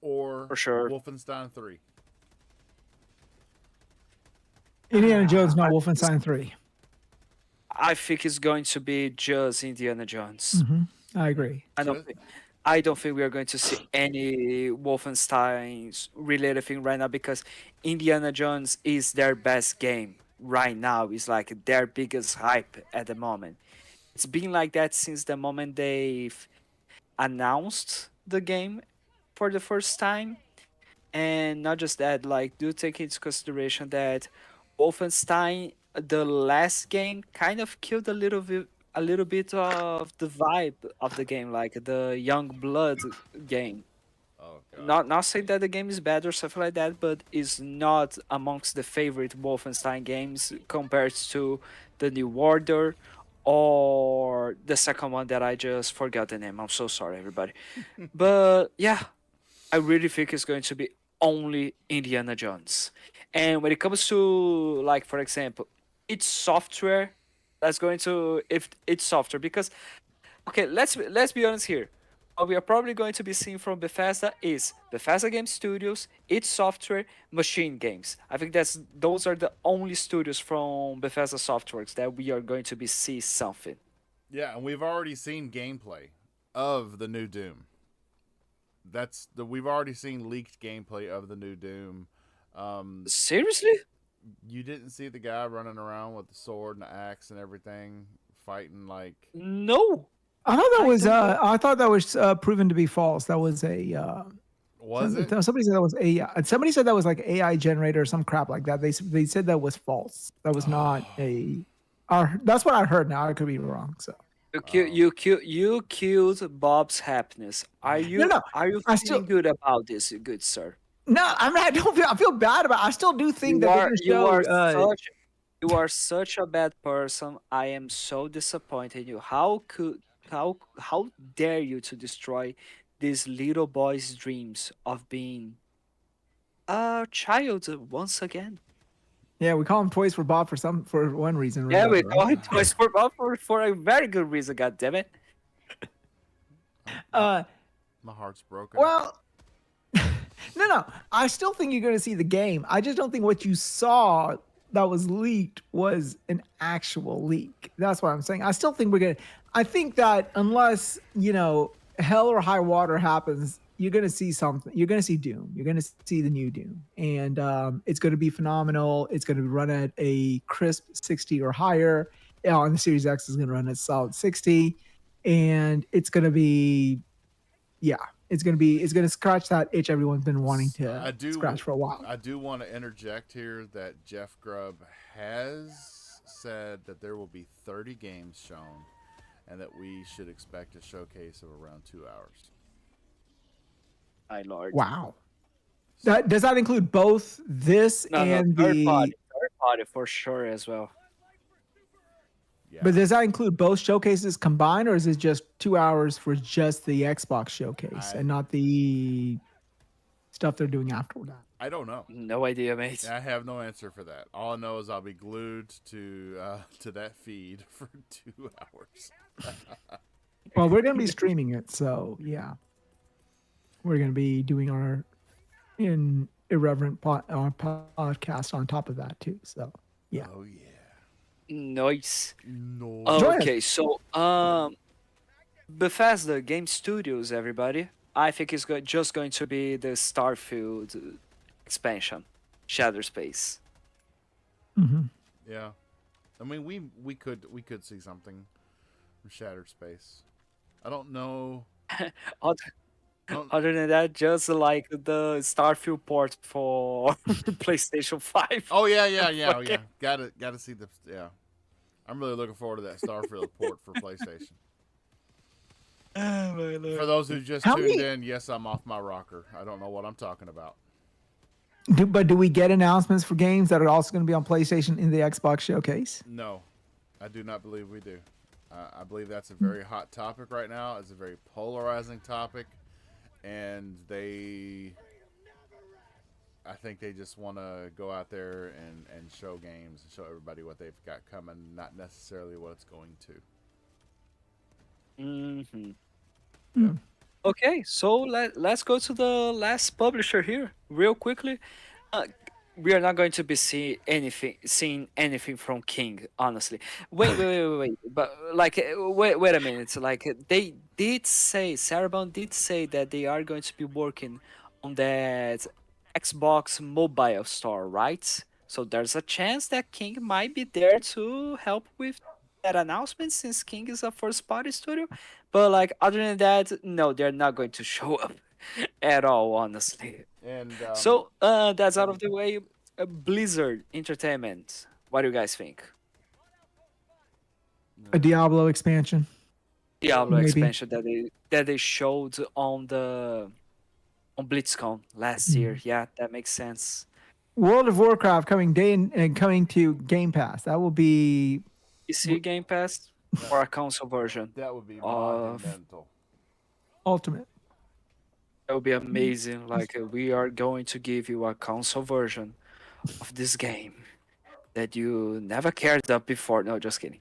or for sure Wolfenstein 3? Indiana Jones, not Wolfenstein 3. I think it's going to be just Indiana Jones. Mm-hmm. I agree. I don't think we are going to see any Wolfenstein related thing right now, because Indiana Jones is their best game right now. It's like their biggest hype at the moment. It's been like that since the moment they've announced the game for the first time. And not just that, like, do take into consideration that Wolfenstein, the last game, kind of killed a little bit of the vibe of the game, like the Young Blood game. Oh, God. Not saying that the game is bad or something like that, but is not amongst the favorite Wolfenstein games compared to the New Order or the second one that I just forgot the name. I'm so sorry, everybody. But yeah, I really think it's going to be only Indiana Jones. And when it comes to, like, for example, id Software, that's going to, if id Software, because okay, let's be honest here. what we are probably going to be seeing from Bethesda is Bethesda Game Studios, id Software, Machine Games. I think those are the only studios from Bethesda Softworks that we are going to be see something. Yeah, and we've already seen gameplay of the new Doom. We've already seen leaked gameplay of the new Doom. Seriously? You didn't see the guy running around with the sword and the axe and everything, fighting like. No. I thought that I was don't know. I thought that was proven to be false. That was a Was it? somebody said that was AI. Somebody said that was like AI generator or some crap like that. They said that was false. That was not a. That's what I heard. Now I could be wrong. So You killed Bob's happiness. no, Are you I feeling still good about this, good sir? no. I mean, I don't feel. I feel bad about. I still do think You that they're are going to you are show. such you are such a bad person. I am so disappointed in you. How dare you to destroy this little boy's dreams of being a child once again? Yeah, we call him Toys for Bob for one reason or Yeah, we another. call Right? it Toys for Bob for a very good reason. God damn it! Uh, My heart's broken. well, no. I still think you're going to see the game. I just don't think what you saw that was leaked was an actual leak. That's what I'm saying. I still think we're going to. I think that unless, hell or high water happens, you're going to see something. You're going to see Doom. You're going to see the new Doom. And it's going to be phenomenal. It's going to run at a crisp 60 or higher. On the Series X is going to run at solid 60. And it's going to be, yeah, it's gonna scratch that itch everyone's been wanting to scratch for a while. I do want to interject here that Jeff Grubb has said that there will be 30 games shown, and that we should expect a showcase of around 2 hours. My lord. Wow. Does that include both this and third party for sure as well. Yeah. But does that include both showcases combined, or is it just 2 hours for just the Xbox showcase and not the stuff they're doing after that? I don't know. No idea, mate. I have no answer for that. All I know is I'll be glued to that feed for 2 hours. Well, we're gonna be streaming it, so yeah, we're gonna be doing our irreverent podcast on top of that too. So yeah. Oh yeah. Nice. No. Okay, so Bethesda Game Studios, everybody. I think it's just going to be the Starfield expansion, Shadow Space. Mm-hmm. Yeah. I mean, we could see something from Shattered Space. I don't know. Other than that, just like the Starfield port for PlayStation 5. Oh yeah. Oh, yeah. Gotta see the yeah. I'm really looking forward to that Starfield port for PlayStation. Oh, my Lord. For those who just tuned in, yes, I'm off my rocker. I don't know what I'm talking about. But do we get announcements for games that are also going to be on PlayStation in the Xbox showcase? No, I do not believe we do. I believe that's a very hot topic right now. It's a very polarizing topic, and I think they just want to go out there and show games and show everybody what they've got coming, not necessarily what it's going to. Mm-hmm. Okay, so let's go to the last publisher here real quickly. We are not going to be seeing anything from King, honestly. Wait. But like, wait a minute. Like, they did say, Sarabon did say that they are going to be working on that Xbox mobile store, right? So there's a chance that King might be there to help with that announcement, since King is a first party studio. But like, other than that, no, they're not going to show up at all, honestly. And So that's out of the way. Blizzard Entertainment. What do you guys think? A Diablo expansion. Diablo Maybe. expansion that they showed on BlizzCon last year. Yeah, that makes sense. World of Warcraft coming to Game Pass. That will be PC Game Pass or a console version. that would be Of- monumental. ultimate. That would be amazing. Like, we are going to give you a console version of this game that you never cared about before. No, just kidding.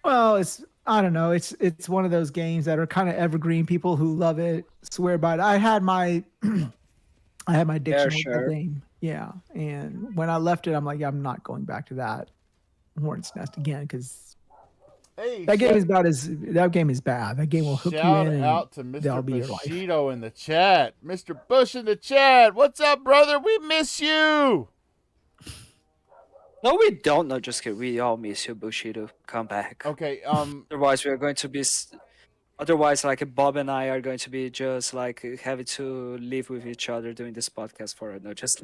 Well, I don't know. It's one of those games that are kind of evergreen. People who love it swear by it. I had my I had my Yeah, addiction with that sure. game. Yeah, and when I left it, I'm like, yeah, I'm not going back to that Hornet's Nest again because Hey, that game is bad. That game will hook you in, shout and out to that'll Mr. be your life. Bushido in the chat. Mr. Bush in the chat. What's up, brother? We miss you. No, we don't. No, just kidding. We all miss you, Bushido. Come back. Okay, Otherwise, we are going to be. Otherwise, like Bob and I are going to be just like having to live with each other doing this podcast for no, just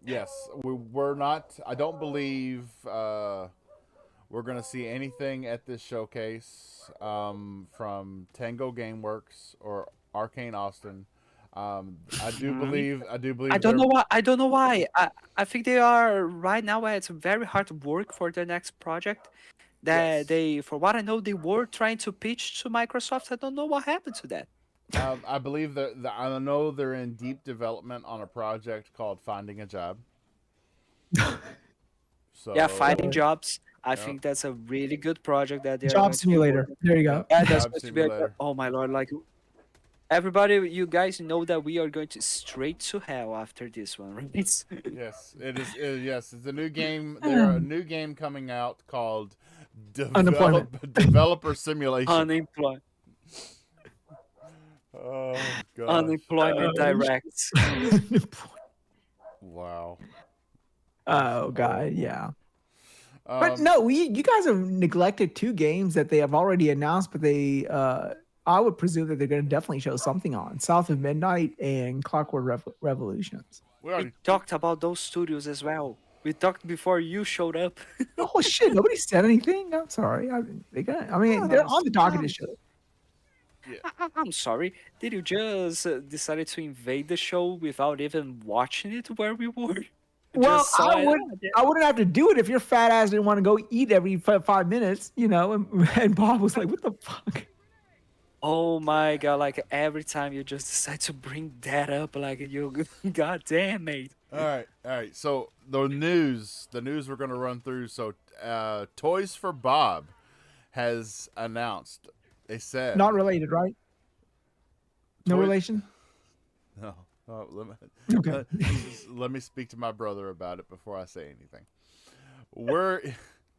yes, we're not. I don't believe we're gonna see anything at this showcase from Tango GameWorks or Arcane Austin. I do Mhm. believe. I do I believe don't they're. know why. I don't know why. I think they are right now. It's very hard work for their next project. That Yes. they, for what I know, they were trying to pitch to Microsoft. I don't know what happened to that. I believe that I know they're in deep development on a project called Finding a Job. Yeah, So, finding jobs. I yep, think that's a really good project that they are Job going to be Simulator. working. There you go. yep, Yeah, that's Job going to be a good. Simulator. Oh my lord! Like everybody, you guys know that we are going to straight to hell after this one, right? Yes, it is. Yes, it's a new game. There a Hmm. new game coming out called Unemployment. Developer Simulation. Unemployment. Oh gosh! Unemployment direct. Wow. That's Oh god, horrible. yeah. But Um, no, you guys have neglected two games that they have already announced, but they I would presume that they're going to definitely show something on South of Midnight and Clockwork Revolutions. we We already. talked about those studios as well. We talked before you showed up. Oh shit! Nobody said anything. I'm sorry. I mean, they're on the docket to I'm, show. Yeah. I'm sorry. Did you just decided to invade the show without even watching it where we were? Well, Just saw it. I wouldn't have to do it if your fat ass didn't want to go eat every 5 minutes, you know. And Bob was like, "What the fuck?" Oh my god! Like every time you just decide to bring that up, like you, god damn mate. All right. All right. So the news we're gonna run through. So, Toys for Bob has announced. They said Not related, right? No Toys. relation. No. Oh, Okay. let me speak to my brother about it before I say anything. We're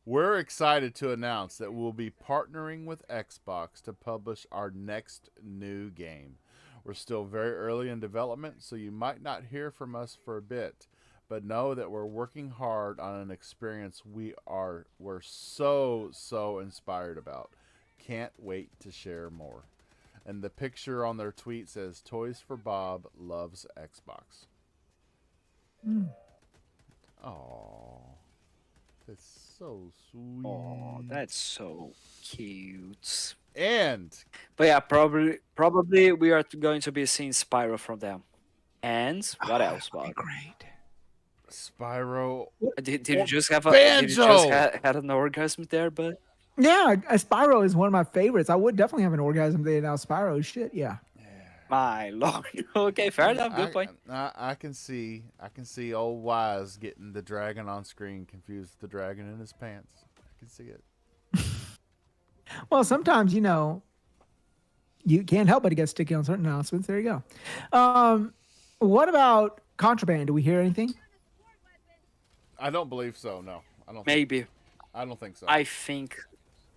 we're excited to announce that we'll be partnering with Xbox to publish our next new game. We're still very early in development, so you might not hear from us for a bit, but know that we're working hard on an experience we're so inspired about. Can't wait to share more. And the picture on their tweet says Toys for Bob loves Xbox. Mm. Oh, that's so sweet. Oh, that's so cute. And But yeah, probably we are going to be seeing Spyro from them. And what else, Okay, Bob? great. Spyro. Did you just have a did you Banjo! just had an orgasm there? But Yeah, Spyro is one of my favorites. I would definitely have an orgasm if they announced Spyro. Shit, yeah. my lord. Okay, fair enough. Good point. I can see old Wise getting the dragon on screen confused with the dragon in his pants. I can see it. Well, sometimes you know you can't help but to get sticky on certain announcements. There you go. What about Contraband? Do we hear anything? I don't believe so. No, I don't. Maybe. I don't think so. I think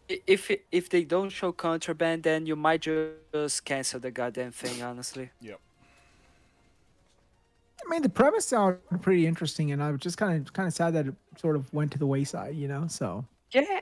if they don't show Contraband, then you might just cancel the goddamn thing. Honestly. Yep. I mean, the premise sounded pretty interesting, and I was just kind of sad that it sort of went to the wayside. You know, so Yeah,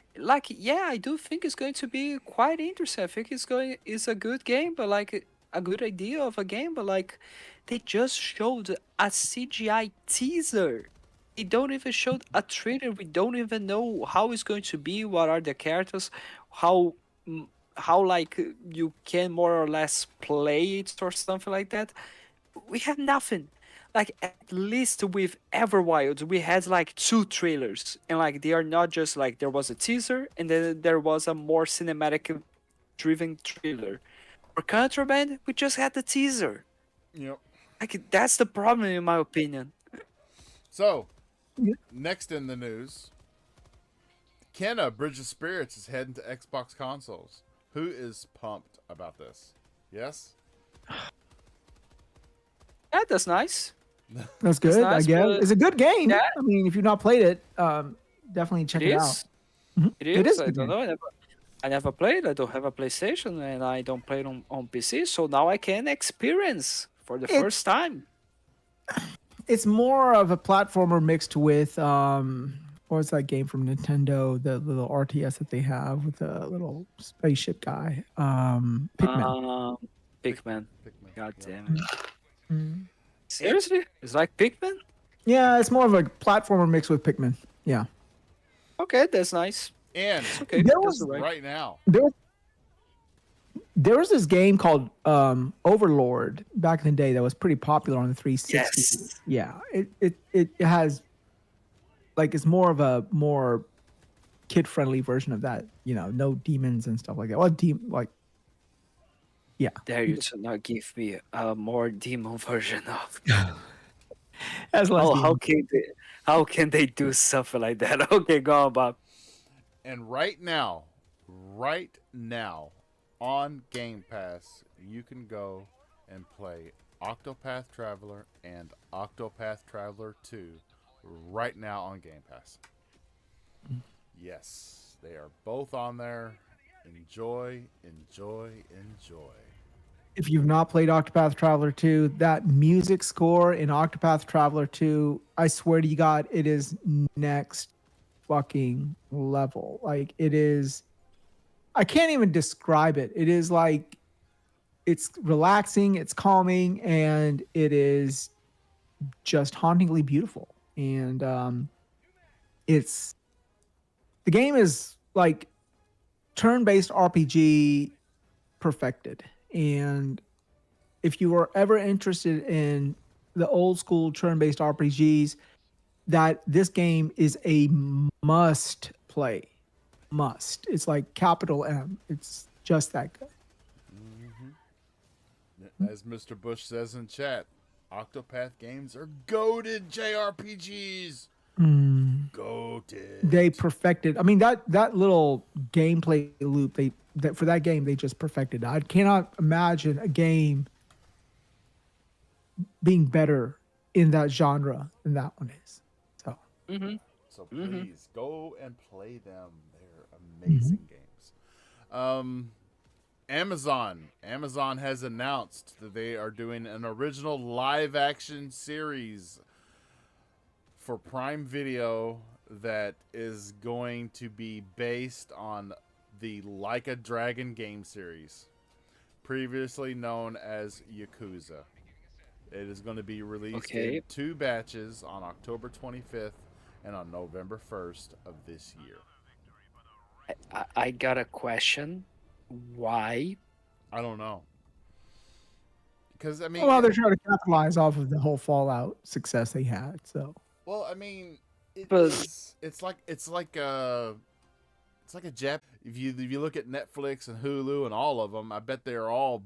I do think it's going to be quite interesting. I think it's a good game, but like a good idea of a game, but like they just showed a CGI teaser. They don't even show a trailer. We don't even know how it's going to be. What are the characters? How how like you can more or less play it or something like that. We have nothing. Like at least with Everwild, we had like two trailers, and like they are not just like there was a teaser and then there was a more cinematic driven trailer. For Contraband, we just had the teaser. Yep. Like that's the problem in my opinion. So, yeah. next in the news, Kenna, Bridge of Spirits is heading to Xbox consoles. Who is pumped about this? Yes? Yeah, that's nice. That's good, I nice, guess. but It's a good game. yeah, I mean, if you've not played it, definitely it check it out. is. Mhm. It It is. is a I good don't game. know. I never played. I don't have a PlayStation, and I don't play it on PC. So now I can experience for the first It's time. it's more of a platformer mixed with what's that game from Nintendo, the little RTS that they have with the little spaceship guy, Pikmin. Pikmin. Pikmin. God Yeah. damn it. Mm. Seriously? It's like Pikmin? Yeah, it's more of a platformer mixed with Pikmin. Yeah. Okay, that's nice. And It's okay. There That's was all right. right now, there there was this game called Overlord back in the day that was pretty popular on the 360. Yes. Yeah, it has like it's more of a more kid friendly version of that. You know, no demons and stuff like that. Well, like yeah, Dare you to not give me a more demon version of. has less Oh, demons. how can they do something like that? Okay, go on, Bob. and right now, on Game Pass, you can go and play Octopath Traveler and Octopath Traveler 2 right now on Game Pass. Yes, they are both on there. Enjoy, enjoy, enjoy. If you've not played Octopath Traveler 2, that music score in Octopath Traveler 2, I swear to you God, it is next fucking level. Like it is, I can't even describe it. It is like, it's relaxing, it's calming, and it is just hauntingly beautiful. And it's, the game is like turn-based RPG perfected. And if you are ever interested in the old school turn-based RPGs, that this game is a must play. Must. It's like capital M. It's just that good. As Mr. Bush says in chat, Octopath games are goated JRPGs. Goated. They perfected. I mean that little gameplay loop that for that game they just perfected. I cannot imagine a game being better in that genre than that one is. So So please go and play them. They're amazing games. Amazon has announced that they are doing an original live action series for Prime Video that is going to be based on the Like a Dragon game series, previously known as Yakuza. It is going to be released in 2 batches on October 25th and on November 1st of this year. I got a question. Why? I don't know. Because, I mean... well, they're trying to capitalize off of the whole Fallout success they had. So Well, I mean, But- it's like a Jap. If you look at Netflix and Hulu and all of them, I bet they're all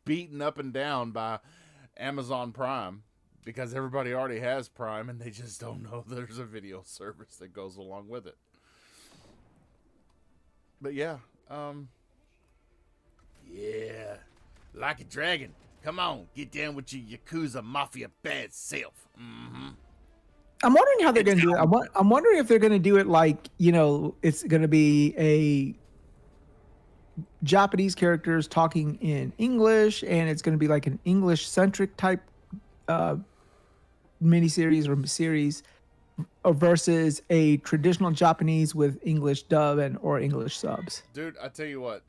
beaten up and down by Amazon Prime because everybody already has Prime and they just don't know there's a video service that goes along with it. But yeah, Like a Dragon. Come on, get down with your Yakuza Mafia bad self. Mm-hmm. I'm wondering how they're going to do it. I'm wondering if they're going to do it like, you know, it's going to be a Japanese characters talking in English, and it's going to be like an English-centric type miniseries or series versus a traditional Japanese with English dub and or English subs. Dude, I tell you what,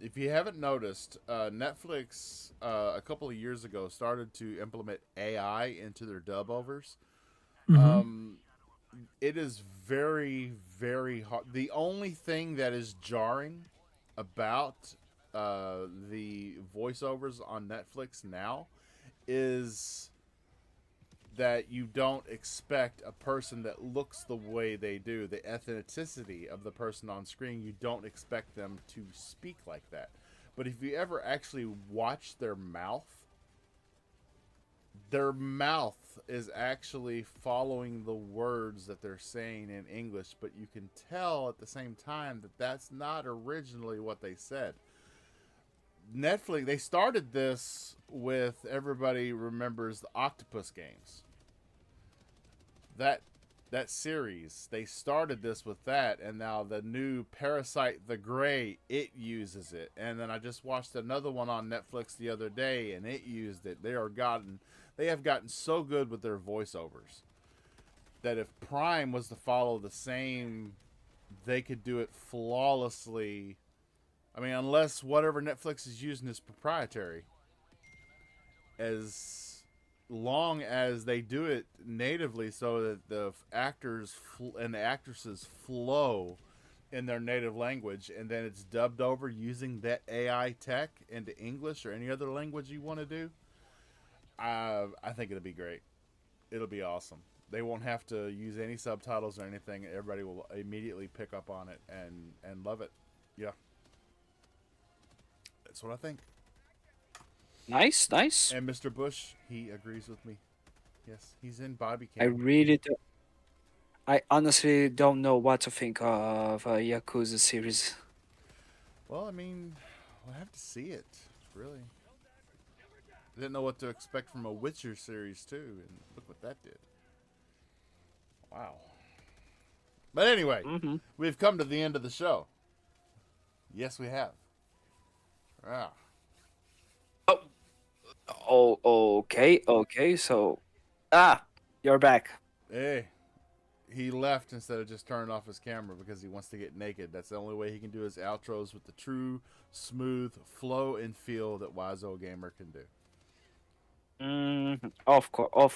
if you haven't noticed, Netflix a couple of years ago started to implement AI into their dub overs. It is very, very hard. The only thing that is jarring about the voiceovers on Netflix now is that you don't expect a person that looks the way they do, the ethnicity of the person on screen, you don't expect them to speak like that. But if you ever actually watch their mouth, their mouth is actually following the words that they're saying in English, but you can tell at the same time that that's not originally what they said. Netflix, they started this with, everybody remembers the Octopus games. That that series, they started this with that, and now the new Parasite the Gray, it uses it. And then I just watched another one on Netflix the other day, and it used it. They have gotten so good with their voiceovers that if Prime was to follow the same, they could do it flawlessly. I mean, unless whatever Netflix is using is proprietary. As long as they do it natively so that the actors and the actresses flow in their native language, and then it's dubbed over using that AI tech into English or any other language you want to do, I think it'll be great. It'll be awesome. They won't have to use any subtitles or anything. Everybody will immediately pick up on it and love it. Yeah. That's what I think. Nice, nice. And Mr. Bush, he agrees with me. Yes, he's in Bobby I Cam. really do. I honestly don't know what to think of Yakuza series. Well, I mean, we'll have to see it, really. Didn't know what to expect from a Witcher series, too, and look what that did. Wow. But anyway, we've come to the end of the show. Yes, we have. Wow. Oh, okay. So, you're back. Hey, he left instead of just turning off his camera because he wants to get naked. That's the only way he can do his outros with the true, smooth flow and feel that Wise Old Gamer can do. Of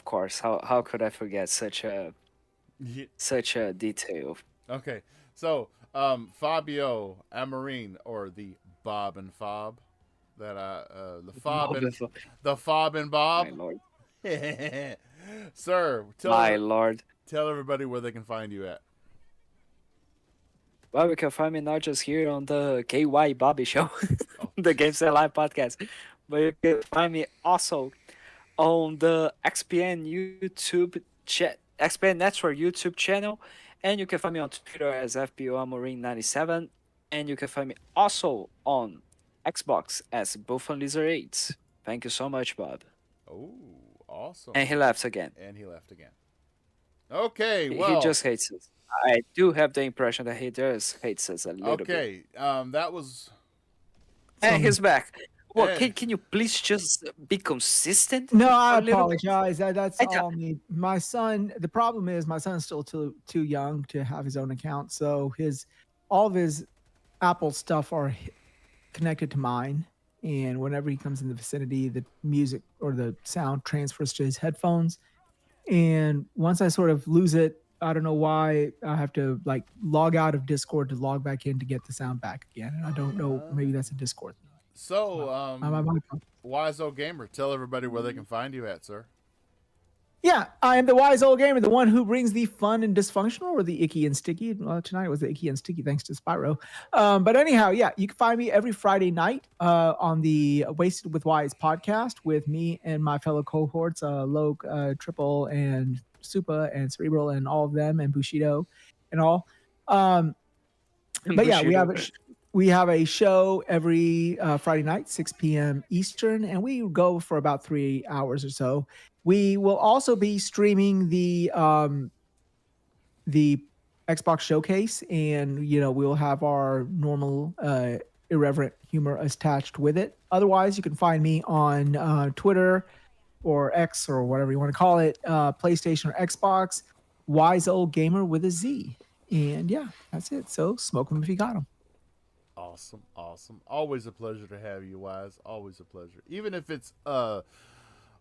course. How could I forget such a detail? Okay, so Fabio Amorin, or the Bob and Fob, that the Fob and Bob. My lord. Sir, tell everybody where they can find you at. Well, you can find me not just here on the KY Bobby Show, the Games That Live podcast, but you can find me also on the XPN XPN Network YouTube channel, and you can find me on Twitter as FBOAmorin97, and you can find me also on Xbox as Buffon Lizard 8. Thank you so much, Bob. Oh, awesome. And he left again. Okay, He well, just hates us. I do have the impression that he just hates us a little bit. okay, that was. And he's back. Well, Hey. can you please just be consistent? No, I a little bit? apologize. That's I don't- all me. My son. The problem is my son's still too young to have his own account, so all of his Apple stuff are connected to mine. And whenever he comes in the vicinity, the music or the sound transfers to his headphones. And once I sort of lose it, I don't know why I have to like log out of Discord to log back in to get the sound back again. And I don't know. Maybe that's a Discord thing. So, My Wise Old Gamer, tell everybody where they can find you at, sir. Yeah, I am the wise old gamer, the one who brings the fun and dysfunctional, or the icky and sticky. Well, tonight was the icky and sticky, thanks to Spyro. But anyhow, yeah, you can find me every Friday night on the Wasted with Wise podcast with me and my fellow cohorts, Loke, Triple, and Supa, and Cerebral, and all of them, and Bushido, and all. But yeah, we have a show every Friday night, 6 p.m. Eastern, and we go for about 3 hours or so. We will also be streaming the Xbox Showcase, and we'll have our normal irreverent humor attached with it. Otherwise, you can find me on Twitter or X or whatever you want to call it, PlayStation or Xbox, Wise Old Gamer with a Z. And yeah, that's it. So smoke them if you got them. Awesome. Always a pleasure to have you, Wise. Always a pleasure. Even if it's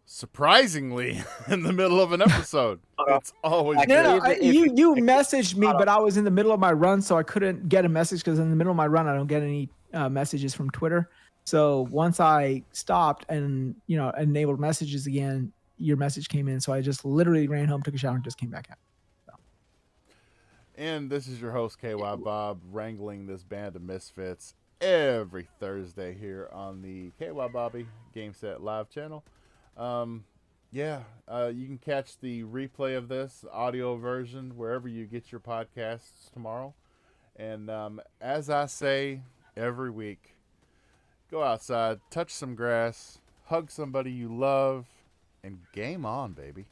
surprisingly in the middle of an episode. It's always good. No, you messaged me, but I was in the middle of my run, so I couldn't get a message because in the middle of my run, I don't get any messages from Twitter. So once I stopped and enabled messages again, your message came in. So I just literally ran home, took a shower, and just came back out. So. And this is your host, KY Bob, wrangling this band of misfits every Thursday here on the KY Bobby Game Set Live channel. Yeah, you can catch the replay of this audio version wherever you get your podcasts tomorrow. And as I say every week, go outside, touch some grass, hug somebody you love, and game on, baby.